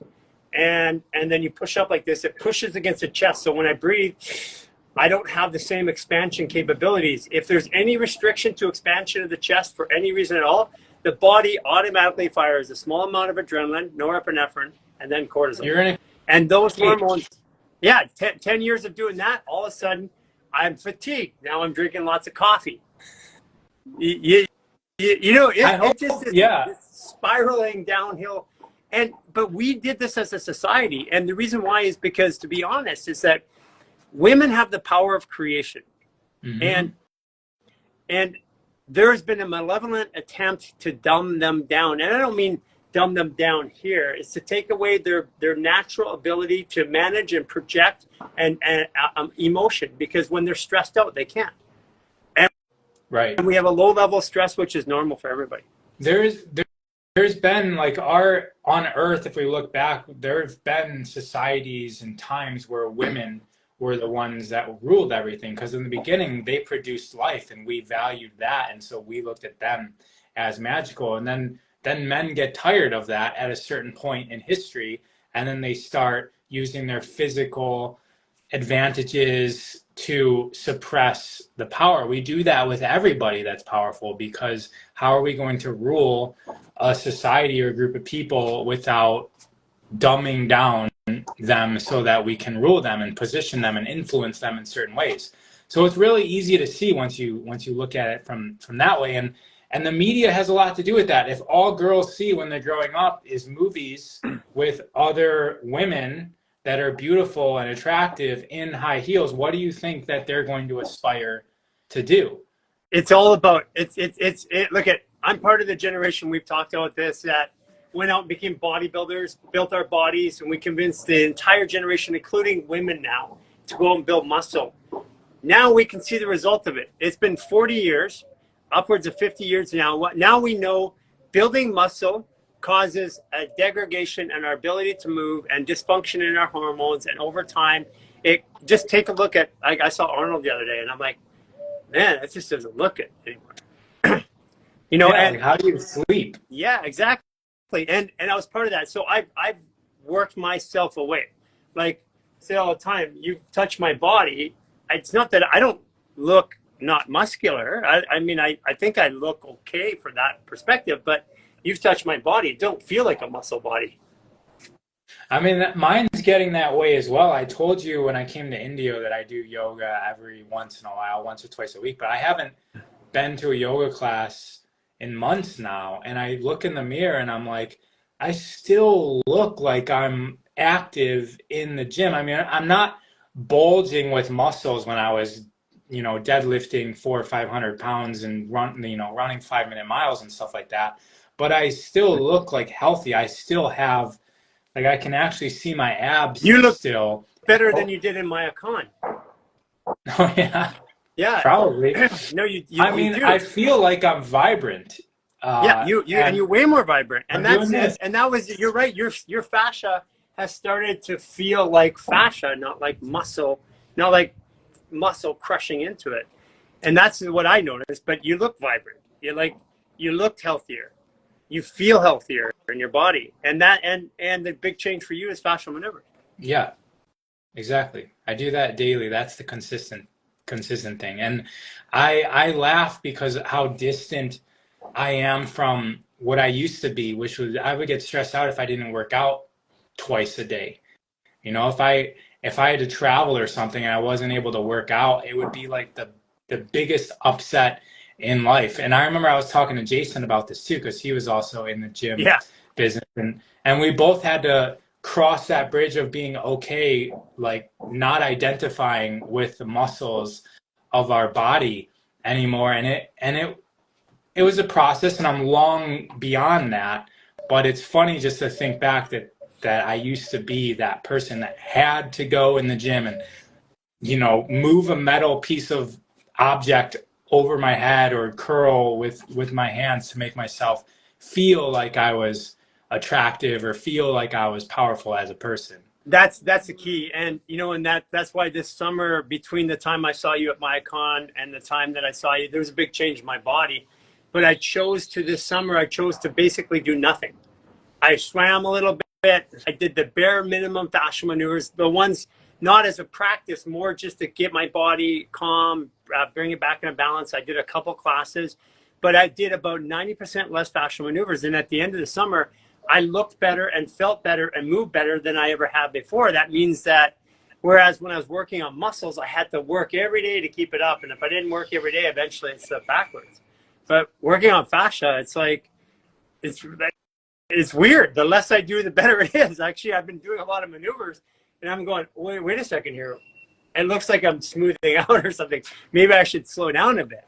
and then you push up like this, it pushes against the chest. So when I breathe, I don't have the same expansion capabilities. If there's any restriction to expansion of the chest for any reason at all, the body automatically fires a small amount of adrenaline, norepinephrine, and then cortisol. And those hormones, 10 years of doing that, all of a sudden, I'm fatigued. Now I'm drinking lots of coffee. You, you know, I hope, it just is yeah. this spiraling downhill. But we did this as a society. And the reason why is because, to be honest, is that women have the power of creation. Hmm. And And there's been a malevolent attempt to dumb them down. And I don't mean dumb them down here. It's to take away their natural ability to manage and project and emotion, because when they're stressed out, they can't. And Right. we have a low level of stress, which is normal for everybody. There's there's been like our on Earth, if we look back, there have been societies and times where women were the ones that ruled everything, because in the beginning they produced life and we valued that, and so we looked at them as magical. And then men get tired of that at a certain point in history, and then they start using their physical advantages to suppress the power. We do that with everybody that's powerful, because how are we going to rule a society or a group of people without dumbing down them so that we can rule them and position them and influence them in certain ways? So it's really easy to see once you look at it from that way. And the media has a lot to do with that. If all girls see when they're growing up is movies with other women that are beautiful and attractive in high heels, what do you think that they're going to aspire to do? It's all about look at, I'm part of the generation, we've talked about this, that went out and became bodybuilders, built our bodies, and we convinced the entire generation, including women now, to go and build muscle. Now we can see the result of it. It's been 40 years, upwards of 50 years now. Now we know building muscle causes a degradation in our ability to move and dysfunction in our hormones. And over time, it just take a look at, like I saw Arnold the other day, and I'm like, man, it just doesn't look it anymore. You know, Yeah, and like how do you sleep? yeah, exactly. And I was part of that. So I've worked myself away. Like I say all the time, you touch my body. It's not that I don't look not muscular. I mean, I think I look okay for that perspective, but you've touched my body. It don't feel like a muscle body. I mean, mine's getting that way as well. I told you when I came to India that I do yoga every once in a while, once or twice a week, but I haven't been to a yoga class in months now. And I look in the mirror and I'm like, I still look like I'm active in the gym. I mean, I'm not bulging with muscles when I was, deadlifting 400 or 500 pounds and running 5 minute miles and stuff like that. But I still look like healthy. I still have, like, I can actually see my abs You look still. better than Oh, you did in Myocon. oh yeah, Yeah. probably. No, I you mean, I do. feel like I'm vibrant. Yeah, you and And you're way more vibrant. I'm And doing that's this. and that was, you're right. Your fascia has started to feel like fascia, not like muscle, not like muscle crushing into it. And that's what I noticed. But you look vibrant. You looked healthier. You feel healthier in your body. And the big change for you is fascial maneuver. Yeah, exactly. I do that daily. That's the consistent thing. And I laugh because how distant I am from what I used to be, which was I would get stressed out if I didn't work out twice a day. If I had to travel or something and I wasn't able to work out, it would be like the biggest upset in life. And I remember I was talking to Jason about this too, because he was also in the gym Yeah. business, and we both had to cross that bridge of being okay, like not identifying with the muscles of our body anymore. And it was a process, and I'm long beyond that. But it's funny just to think back that I used to be that person that had to go in the gym and move a metal piece of object over my head or curl with my hands to make myself feel like I was attractive or feel like I was powerful as a person. That's the key. And and that's why this summer, between the time I saw you at Myocon and the time that I saw you, there was a big change in my body. But this summer, I chose to basically do nothing. I swam a little bit. I did the bare minimum fascial maneuvers, the ones not as a practice, more just to get my body calm, bring it back into balance. I did a couple classes, but I did about 90% less fascial maneuvers. And at the end of the summer, I looked better and felt better and moved better than I ever have before. That means that whereas when I was working on muscles, I had to work every day to keep it up. And if I didn't work every day, eventually it slipped backwards. But working on fascia, it's like, it's weird. The less I do, the better it is. Actually, I've been doing a lot of maneuvers, and I'm going, wait a second here. It looks like I'm smoothing out or something. Maybe I should slow down a bit.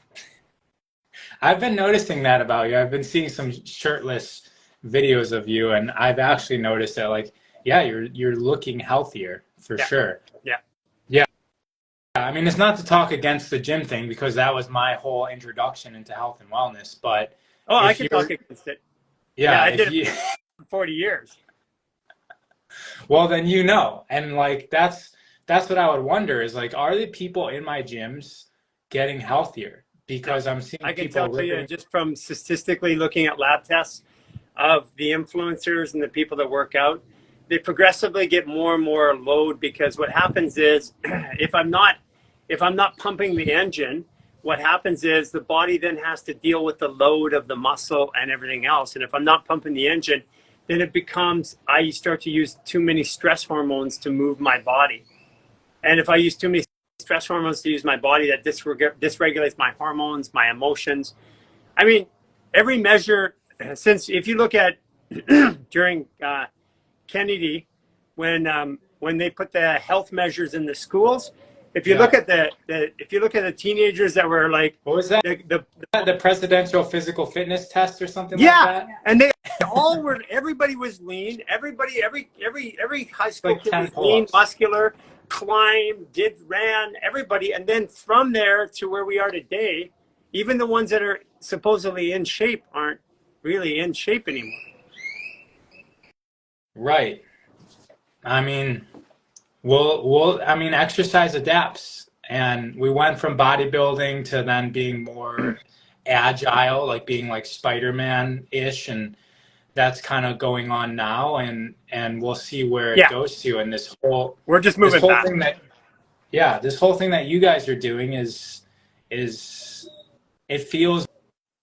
I've been noticing that about you. I've been seeing some shirtless videos of you, and I've actually noticed that, like, yeah, you're looking healthier for sure. Yeah. Yeah. I mean, it's not to talk against the gym thing because that was my whole introduction into health and wellness, but I can talk against it. Yeah, I did it for 40 years. Well, then you know, and like that's what I would wonder is like, are the people in my gyms getting healthier? Because I'm seeing I can people tell you just from statistically looking at lab tests of the influencers and the people that work out, they progressively get more and more load, because what happens is if I'm not pumping the engine, what happens is the body then has to deal with the load of the muscle and everything else. And if I'm not pumping the engine, then it becomes, I start to use too many stress hormones to move my body. And if I use too many stress hormones to use my body, that dysregulates my hormones, my emotions. I mean, every measure, since if you look at during Kennedy, when they put the health measures in the schools, if you look at the teenagers that were like, what was that? The presidential physical fitness test or something like that? And they all were, everybody was lean. Every high school kid was lean, muscular, climbed, ran, everybody. And then from there to where we are today, even the ones that are supposedly in shape aren't really in shape anymore. Right. I mean, I mean, exercise adapts, and we went from bodybuilding to then being more agile, like being like Spider-Man-ish, and that's kind of going on now, and we'll see where it goes to. And we're just moving back. This whole thing that you guys are doing is it feels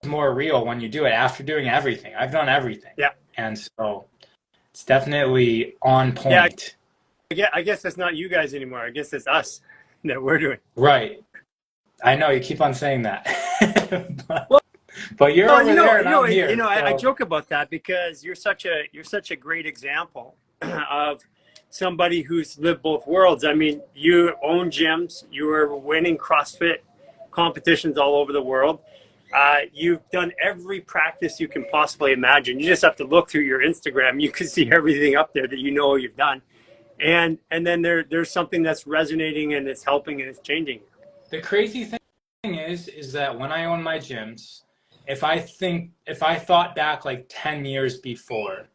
more real when you do it after doing everything. I've done everything. Yeah. And so it's definitely on point. Yeah, I guess it's not you guys anymore. I guess it's us that we're doing. Right. I know you keep on saying that. but you're over there and I'm here. I joke about that because you're such a great example of somebody who's lived both worlds. I mean, you own gyms, you were winning CrossFit competitions all over the world. You've done every practice you can possibly imagine. You just have to look through your Instagram. You can see everything up there that you know you've done. And then there's something that's resonating and it's helping and it's changing. The crazy thing is that when I own my gyms, if I thought back like 10 years before,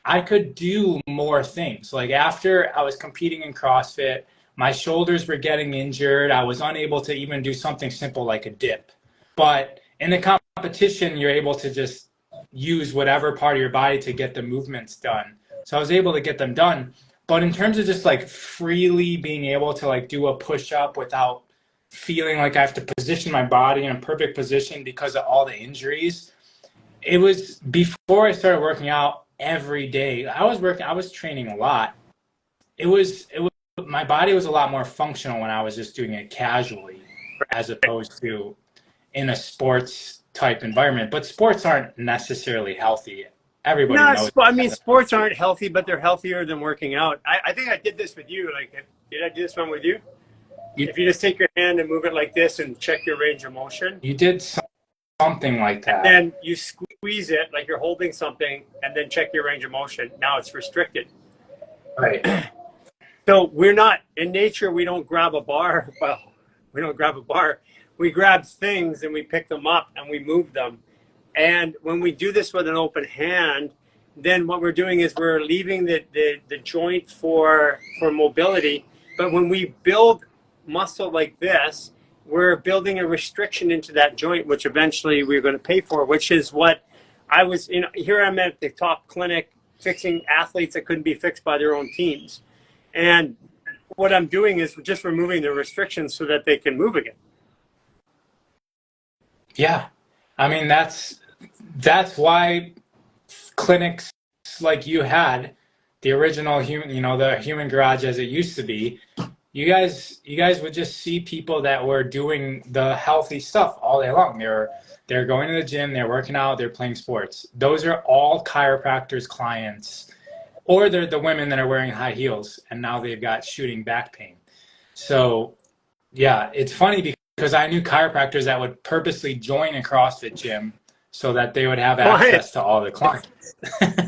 I could do more things. Like after I was competing in CrossFit, my shoulders were getting injured. I was unable to even do something simple like a dip. But in the competition, you're able to just use whatever part of your body to get the movements done. So I was able to get them done. But in terms of just like freely being able to like do a push-up without feeling like I have to position my body in a perfect position because of all the injuries, it was before I started working out every day. I was training a lot. It was my body was a lot more functional when I was just doing it casually as opposed to in a sports type environment. But sports aren't necessarily healthy. Everybody knows. I mean, sports aren't healthy, but they're healthier than working out. I think I did this with you. Like, did I do this one with you? If you just take your hand and move it like this and check your range of motion. You did something like that. And then you squeeze it like you're holding something and then check your range of motion. Now it's restricted. Right. So we're not, in nature, we don't grab a bar. Well, we don't grab a bar. We grab things and we pick them up and we move them. And when we do this with an open hand, then what we're doing is we're leaving the joint for mobility. But when we build muscle like this, we're building a restriction into that joint, which eventually we're going to pay for, which is what I was, here I'm at the top clinic fixing athletes that couldn't be fixed by their own teams. And what I'm doing is just removing the restrictions so that they can move again. Yeah. I mean, that's why clinics like you had, the original human, the human garage as it used to be, you guys would just see people that were doing the healthy stuff all day long. They're going to the gym, they're working out, they're playing sports. Those are all chiropractors' clients, or they're the women that are wearing high heels and now they've got shooting back pain. So yeah, it's funny because I knew chiropractors that would purposely join a CrossFit gym so that they would have access to all the clients.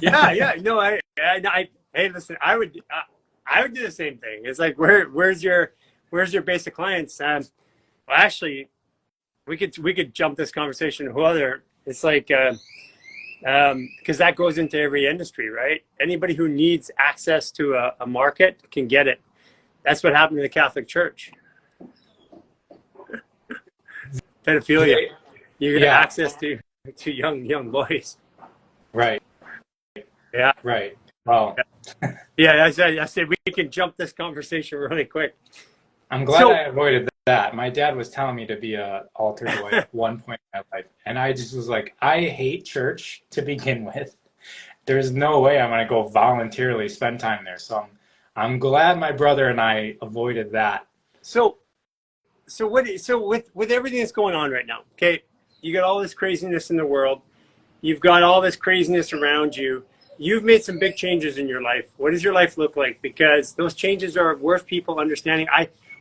Yeah. No, hey, listen, I would do the same thing. It's like, where's your basic clients? Well, actually, we could jump this conversation to other. It's like, because that goes into every industry, right? Anybody who needs access to a market can get it. That's what happened to the Catholic Church. Pedophilia. You get access to young boys. Right. Yeah. Right. Well. Yeah. I said we can jump this conversation really quick. I'm glad I avoided that. My dad was telling me to be a altar boy at one point in my life, and I just was like, I hate church to begin with. There's no way I'm going to go voluntarily spend time there. So I'm glad my brother and I avoided that. So with everything that's going on right now, okay, you got all this craziness in the world, you've got all this craziness around you, you've made some big changes in your life. What does your life look like? Because those changes are worth people understanding.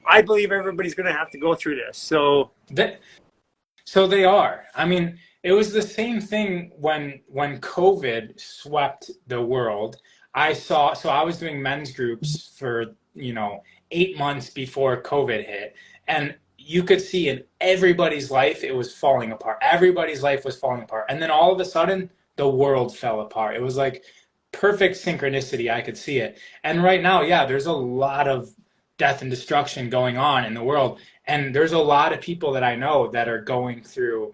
I believe everybody's going to have to go through this. So they are. I mean, it was the same thing when COVID swept the world. I was doing men's groups for 8 months before COVID hit. And you could see in everybody's life, it was falling apart. Everybody's life was falling apart. And then all of a sudden, the world fell apart. It was like perfect synchronicity. I could see it. And right now, yeah, there's a lot of death and destruction going on in the world. And there's a lot of people that I know that are going through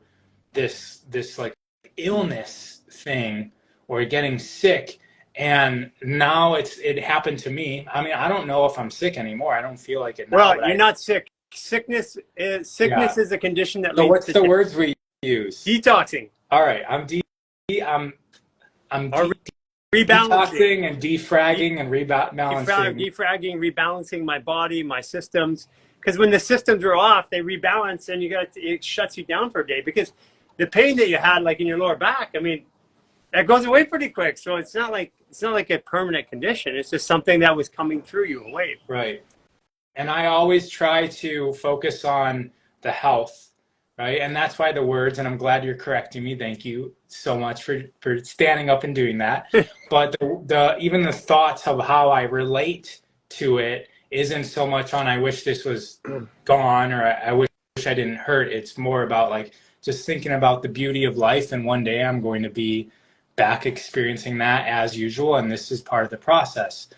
this like illness thing or getting sick. And now it happened to me. I mean, I don't know if I'm sick anymore. I don't feel like it now. Well, you're not sick. Sickness is a condition that leads to. So what's the words we use? Detoxing. All right, I'm rebalancing and defragging and rebalancing. Defragging, rebalancing my body, my systems. Because when the systems are off, they rebalance, and it shuts you down for a day. Because the pain that you had, like in your lower back, I mean, that goes away pretty quick. So it's not like a permanent condition. It's just something that was coming through you away. Right. And I always try to focus on the health, right? And that's why the words, and I'm glad you're correcting me. Thank you so much for standing up and doing that. But even the thoughts of how I relate to it isn't so much on I wish this was gone or I wish I didn't hurt. It's more about like just thinking about the beauty of life, and one day I'm going to be back experiencing that as usual, and this is part of the process.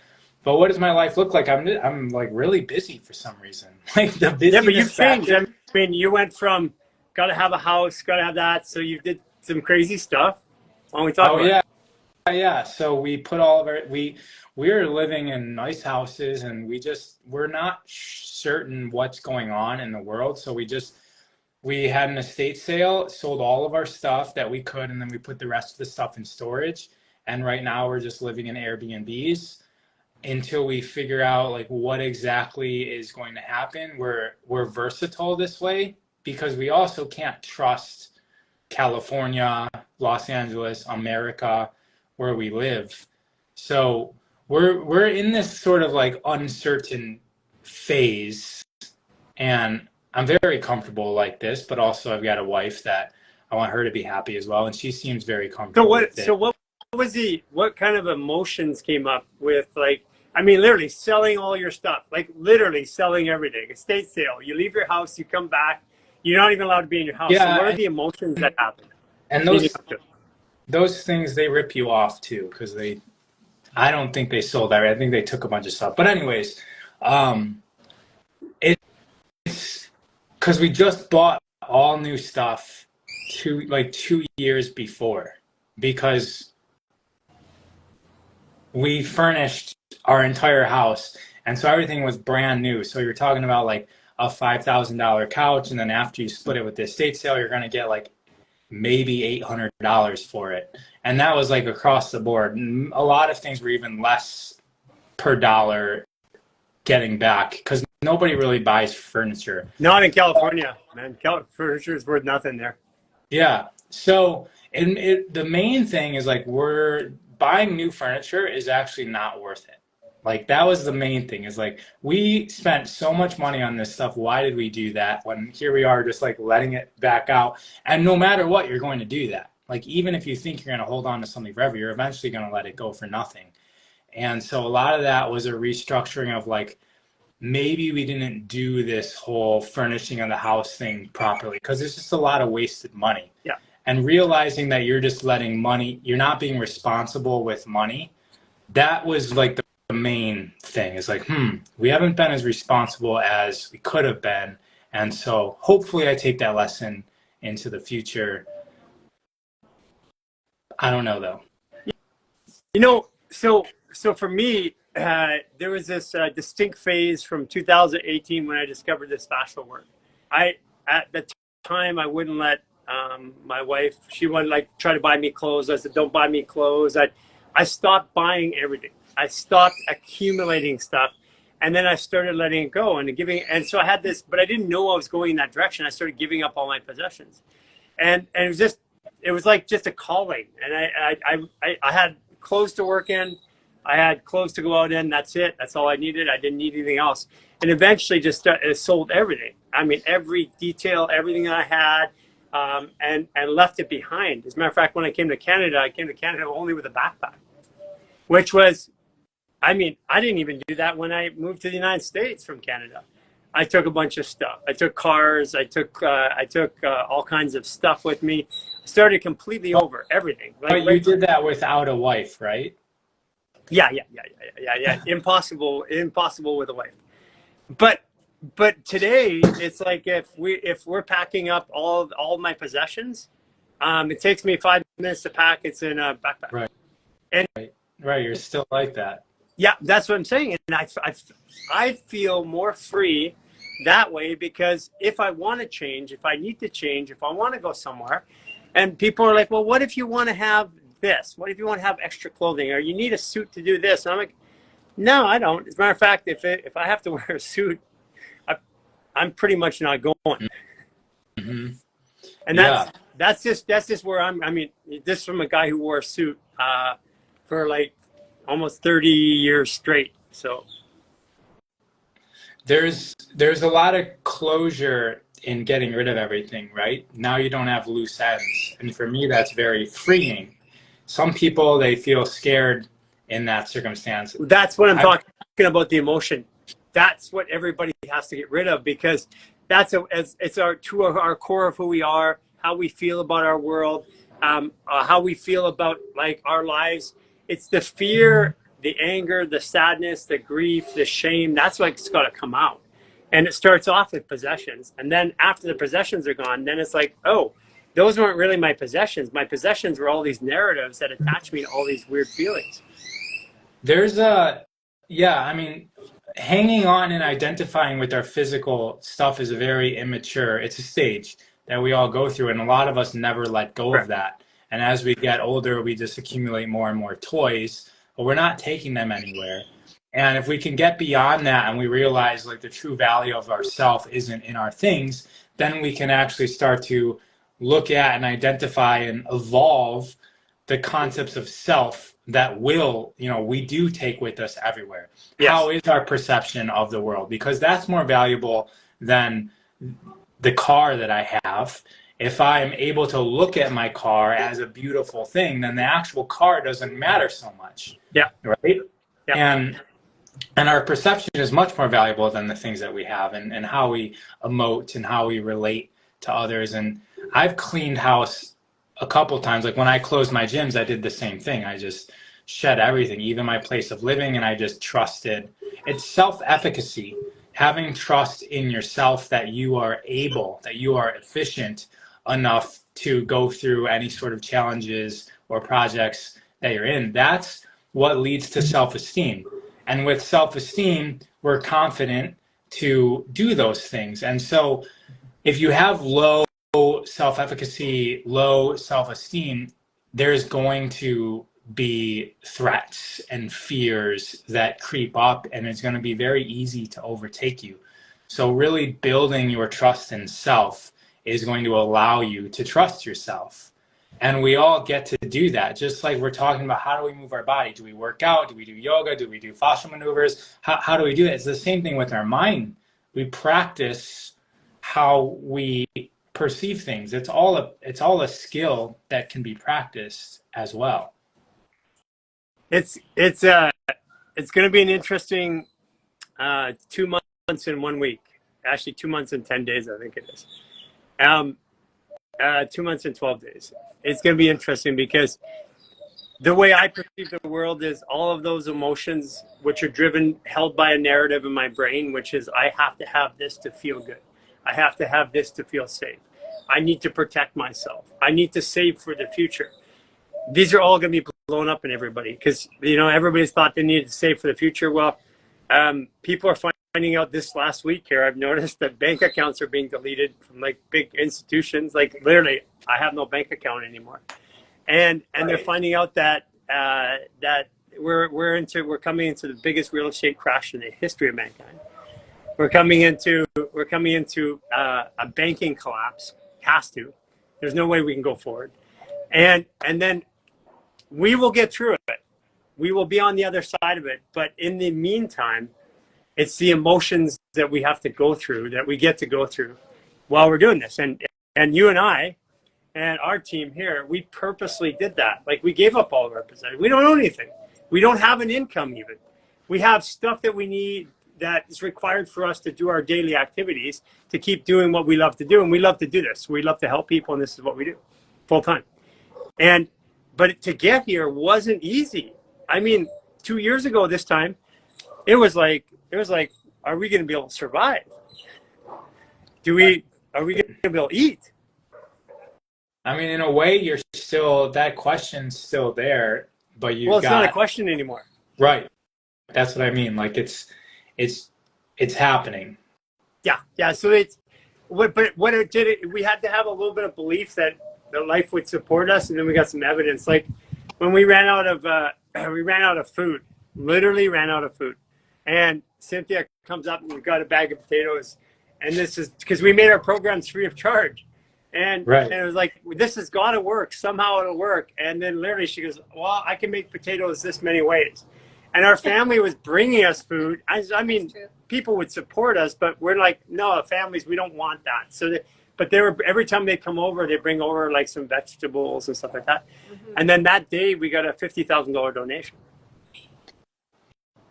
But what does my life look like? I'm like really busy for some reason. Like the busyness. Yeah, but you've changed. I mean, you went from got to have a house, got to have that. So you did some crazy stuff. Why don't we talk about it? Yeah. So we put all of we're living in nice houses, and we're not certain what's going on in the world. So we had an estate sale, sold all of our stuff that we could, and then we put the rest of the stuff in storage. And right now we're just living in Airbnbs until we figure out like what exactly is going to happen. We're versatile this way because we also can't trust California, Los Angeles, America, where we live. So we're in this sort of like uncertain phase, and I'm very comfortable like this, but also I've got a wife that I want her to be happy as well, and she seems very comfortable with it. So what kind of emotions came up with, like, I mean, literally selling all your stuff, like literally selling everything, estate sale, you leave your house, you come back, you're not even allowed to be in your house. Yeah, so what are the emotions that happen? And those things, they rip you off too, because I don't think they sold that. I think they took a bunch of stuff. But anyways, it's because we just bought all new stuff 2 years before, because we furnished our entire house, and so everything was brand new. So you're talking about like a $5,000 couch, and then after you split it with the estate sale, you're going to get like maybe $800 for it. And that was like across the board. A lot of things were even less per dollar getting back, because nobody really buys furniture. Not in California, man. Furniture is worth nothing there. Yeah. So, and the main thing is like we're buying new furniture is actually not worth it. Like that was the main thing is like we spent so much money on this stuff. Why did we do that when here we are just like letting it back out? And no matter what, you're going to do that. Like even if you think you're going to hold on to something forever, you're eventually going to let it go for nothing. And so a lot of that was a restructuring of like maybe we didn't do this whole furnishing of the house thing properly because it's just a lot of wasted money. Yeah. And realizing that you're just letting money, you're not being responsible with money. That was like the main thing is like, we haven't been as responsible as we could have been. And so hopefully I take that lesson into the future. I don't know though. You know, so for me, there was this distinct phase from 2018 when I discovered this fascial work. At the time, I wouldn't let my wife, she wouldn't like try to buy me clothes. I said, don't buy me clothes. I stopped buying everything. I stopped accumulating stuff. And then I started letting it go and giving. And so I had this, but I didn't know I was going in that direction. I started giving up all my possessions. And it was like just a calling. And I had clothes to work in. I had clothes to go out in. That's it. That's all I needed. I didn't need anything else. And eventually just sold everything. I mean, every detail, everything I had, and left it behind. As a matter of fact, when I came to Canada only with a backpack, which was, I mean, I didn't even do that when I moved to the United States from Canada. I took a bunch of stuff. I took cars. I took all kinds of stuff with me. I started completely over everything. But you did that without a wife, right? Yeah. Impossible with a wife. But today it's like if we're packing up all my possessions, it takes me 5 minutes to pack. It's in a backpack. Right. And right. You're still like that. Yeah, that's what I'm saying. And I feel more free that way because if I want to change, if I need to change, if I want to go somewhere, and people are like, well, what if you want to have this? What if you want to have extra clothing or you need a suit to do this? And I'm like, no, I don't. As a matter of fact, if I have to wear a suit, I'm pretty much not going. Mm-hmm. And that's just where I mean, this from a guy who wore a suit for like almost 30 years straight. So there's a lot of closure in getting rid of everything, right? Now you don't have loose ends. And for me, that's very freeing. Some people, they feel scared in that circumstance. That's what I'm talking about, the emotion. That's what everybody has to get rid of because it's our core of who we are, how we feel about our world, how we feel about like our lives. It's the fear, the anger, the sadness, the grief, the shame. That's what's got to come out. And it starts off with possessions. And then after the possessions are gone, then it's like, oh, those weren't really my possessions. My possessions were all these narratives that attach me to all these weird feelings. I mean, hanging on and identifying with our physical stuff is it's a stage that we all go through. And a lot of us never let go of that. And as we get older, we just accumulate more and more toys, but we're not taking them anywhere. And if we can get beyond that and we realize like the true value of ourself isn't in our things, then we can actually start to look at and identify and evolve the concepts of self that we do take with us everywhere. Yes. How is our perception of the world? Because that's more valuable than the car that I have. If I'm able to look at my car as a beautiful thing, then the actual car doesn't matter so much. Yeah. Right? Yeah. And our perception is much more valuable than the things that we have and how we emote and how we relate to others. And I've cleaned house a couple times. Like when I closed my gyms, I did the same thing. I just shed everything, even my place of living, and I just trusted. It's self-efficacy, having trust in yourself that you are able, that you are efficient enough to go through any sort of challenges or projects that you're in. That's what leads to self-esteem. And with self-esteem, we're confident to do those things. And so if you have low self-efficacy, low self-esteem, there's going to be threats and fears that creep up, and it's going to be very easy to overtake you. So really building your trust in self is going to allow you to trust yourself. And we all get to do that. Just like we're talking about, how do we move our body? Do we work out? Do we do yoga? Do we do fascial maneuvers? How do we do it? It's the same thing with our mind. We practice how we perceive things. It's all a skill that can be practiced as well. It's going to be an interesting 2 months and 1 week. Actually, 2 months and 10 days, I think it is. 2 months and 12 days. It's going to be interesting because the way I perceive the world is all of those emotions, which are held by a narrative in my brain, which is I have to have this to feel good. I have to have this to feel safe. I need to protect myself. I need to save for the future. These are all going to be blown up in everybody because, everybody's thought they needed to save for the future. Well, people are finding out this last week here. I've noticed that bank accounts are being deleted from like big institutions. Like literally, I have no bank account anymore. And they're finding out that we're coming into the biggest real estate crash in the history of mankind. We're coming into a banking collapse. Has to. There's no way we can go forward. And then we will get through it. We will be on the other side of it. But in the meantime, it's the emotions that we have to go through, that we get to go through while we're doing this. And you and I and our team here, we purposely did that. Like we gave up all of our possessions. We don't own anything. We don't have an income even. We have stuff that we need that is required for us to do our daily activities, to keep doing what we love to do. And we love to do this. We love to help people, and this is what we do full time. But to get here wasn't easy. I mean, 2 years ago this time, it was like, are we going to be able to survive? Are we going to be able to eat? I mean, in a way, that question's still there, but it's not a question anymore. Right. That's what I mean. Like it's happening. Yeah. So we had to have a little bit of belief that life would support us, and then we got some evidence. Like when we ran out of food, literally ran out of food, and Cynthia comes up and we've got a bag of potatoes, and this is because we made our programs free of charge. And it was like, this has got to work. Somehow it'll work. And then literally she goes, well, I can make potatoes this many ways. And our family was bringing us food. I mean, people would support us, but we're like, no, families, we don't want that. So, every time they come over, they bring over like some vegetables and stuff like that. Mm-hmm. And then that day we got a $50,000 donation.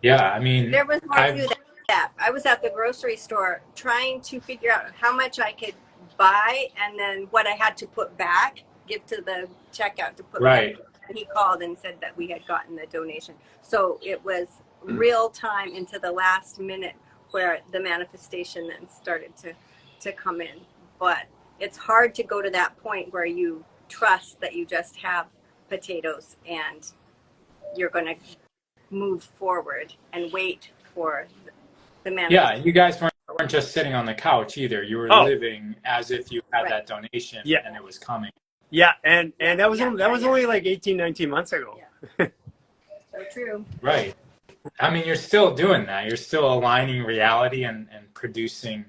Yeah, I mean, there was more to that. I was at the grocery store trying to figure out how much I could buy and then what I had to put back, give to the checkout to put back. And he called and said that we had gotten the donation. So it was real time into the last minute where the manifestation then started to come in. But it's hard to go to that point where you trust that you just have potatoes and you're going to move forward and wait for the manifestation. Yeah, you guys weren't just sitting on the couch either. You were living as if you had that donation and it was coming. Yeah, and that was only like 18, 19 months ago. Yeah. So true. Right. I mean, you're still doing that. You're still aligning reality and producing.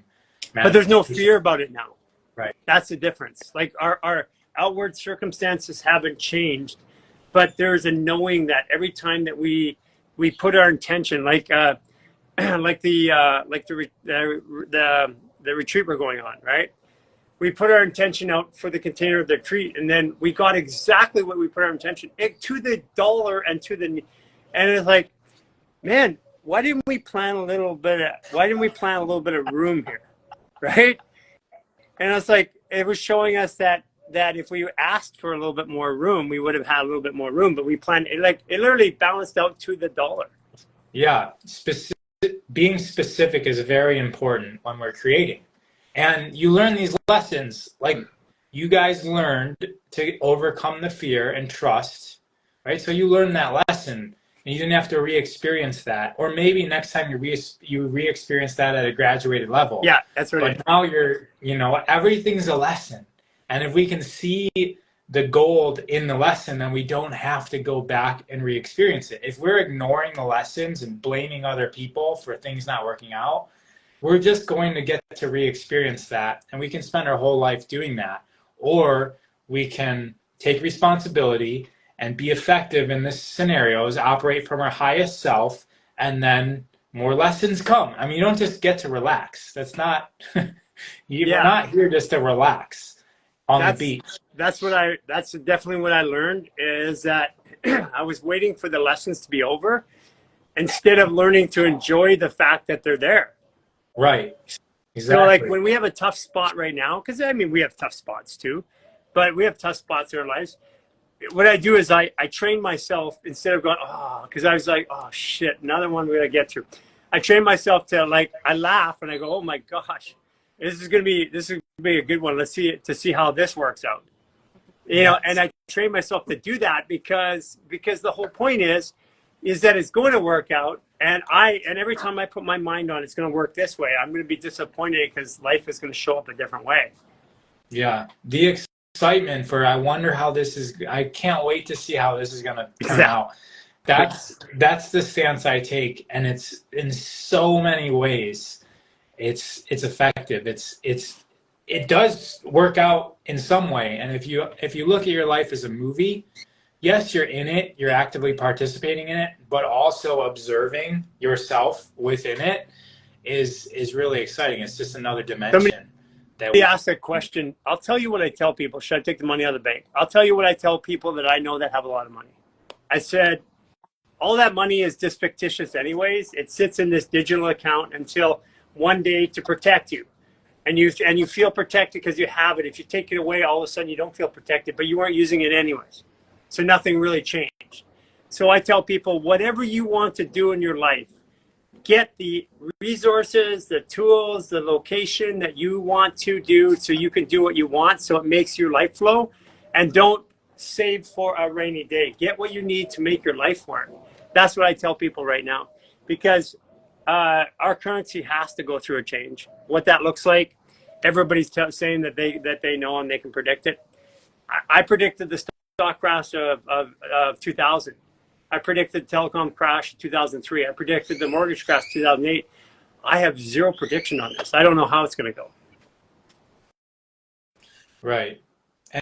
But there's no fear about it now. Right. That's the difference. Like our outward circumstances haven't changed, but there's a knowing that every time that we put our intention, like the retreat we're going on, right? We put our intention out for the container of the retreat, and then we got exactly what we put our intention to the dollar and it's like, man, why didn't we plan a little bit of room here, right? And it's like, it was showing us that if we asked for a little bit more room, we would have had a little bit more room, but we planned it, like it literally balanced out to the dollar. Yeah, being specific is very important when we're creating. And you learn these lessons, like you guys learned to overcome the fear and trust, right? So you learned that lesson and you didn't have to re-experience that. Or maybe next time you re-experience that at a graduated level. Yeah, that's right. But now everything's a lesson. And if we can see the gold in the lesson, then we don't have to go back and re-experience it. If we're ignoring the lessons and blaming other people for things not working out, we're just going to get to re-experience that, and we can spend our whole life doing that. Or we can take responsibility and be effective in this scenarios, operate from our highest self, and then more lessons come. I mean, you don't just get to relax. That's not, we're not here just to relax on the beach. That's definitely what I learned, is that I was waiting for the lessons to be over instead of learning to enjoy the fact that they're there. Right. Exactly. So like when we have a tough spot right now, because I mean, we have tough spots too, but we have tough spots in our lives. What I do is I train myself, instead of going, oh, because I was like, oh shit, another one we gotta get through. I train myself to, like, I laugh and I go, oh my gosh, this is gonna be a good one. Let's see how this works out. You know, and I train myself to do that because the whole point is that it's going to work out. And every time I put my mind on it's going to work this way, I'm going to be disappointed because life is going to show up a different way. Yeah. The excitement for, I wonder how this is, I can't wait to see how this is going to turn out. That's the stance I take. And it's in so many ways, it's effective. It does work out in some way. And if you look at your life as a movie, yes, you're in it, you're actively participating in it, but also observing yourself within it is really exciting. It's just another dimension. Somebody asked that question. I'll tell you what I tell people. Should I take the money out of the bank? I'll tell you what I tell people that I know that have a lot of money. I said, all that money is just fictitious anyways. It sits in this digital account until one day to protect you. And you feel protected because you have it. If you take it away, all of a sudden you don't feel protected, but you weren't using it anyways. So nothing really changed. So I tell people, whatever you want to do in your life, get the resources, the tools, the location that you want to do so you can do what you want, so it makes your life flow. And don't save for a rainy day. Get what you need to make your life work. That's what I tell people right now, because our currency has to go through a change. What that looks like, everybody's saying that they know and they can predict it. I predicted the stock crash of 2000. I predicted the telecom crash in 2003. I predicted the mortgage crash 2008. I have zero prediction on this. I don't know how it's going to go. Right.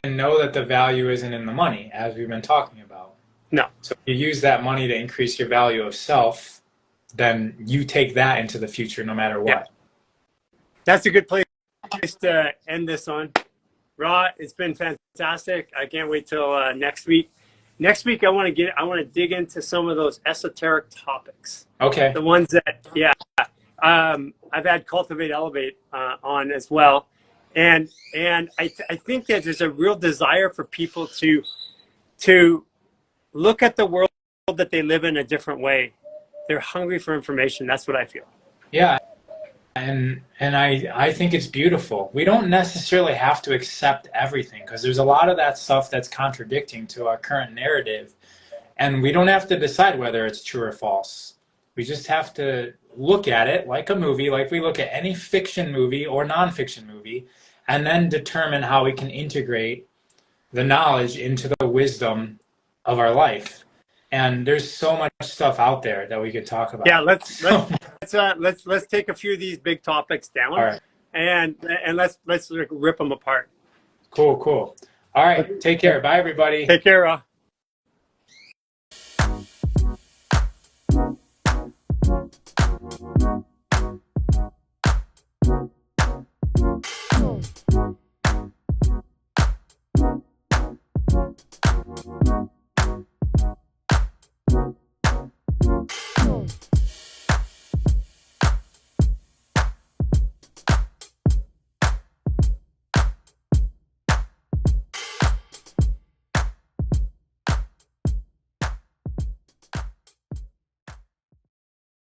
And know that the value isn't in the money, as we've been talking about. No. So if you use that money to increase your value of self, then you take that into the future no matter what. Yeah. That's a good place to end this on. Ra, it's been fantastic. I can't wait till next week. Next week, I want to dig into some of those esoteric topics. Okay. The ones that, I've had Cultivate Elevate on as well. And I think that there's a real desire for people to look at the world that they live in a different way. They're hungry for information. That's what I feel. Yeah. And I think it's beautiful. We don't necessarily have to accept everything, because there's a lot of that stuff that's contradicting to our current narrative. And we don't have to decide whether it's true or false. We just have to look at it like a movie, like we look at any fiction movie or nonfiction movie, and then determine how we can integrate the knowledge into the wisdom of our life. And there's so much stuff out there that we could talk about. Yeah, let's take a few of these big topics down. All right. And let's rip them apart. Cool. All right, take care. Bye, everybody. Take care.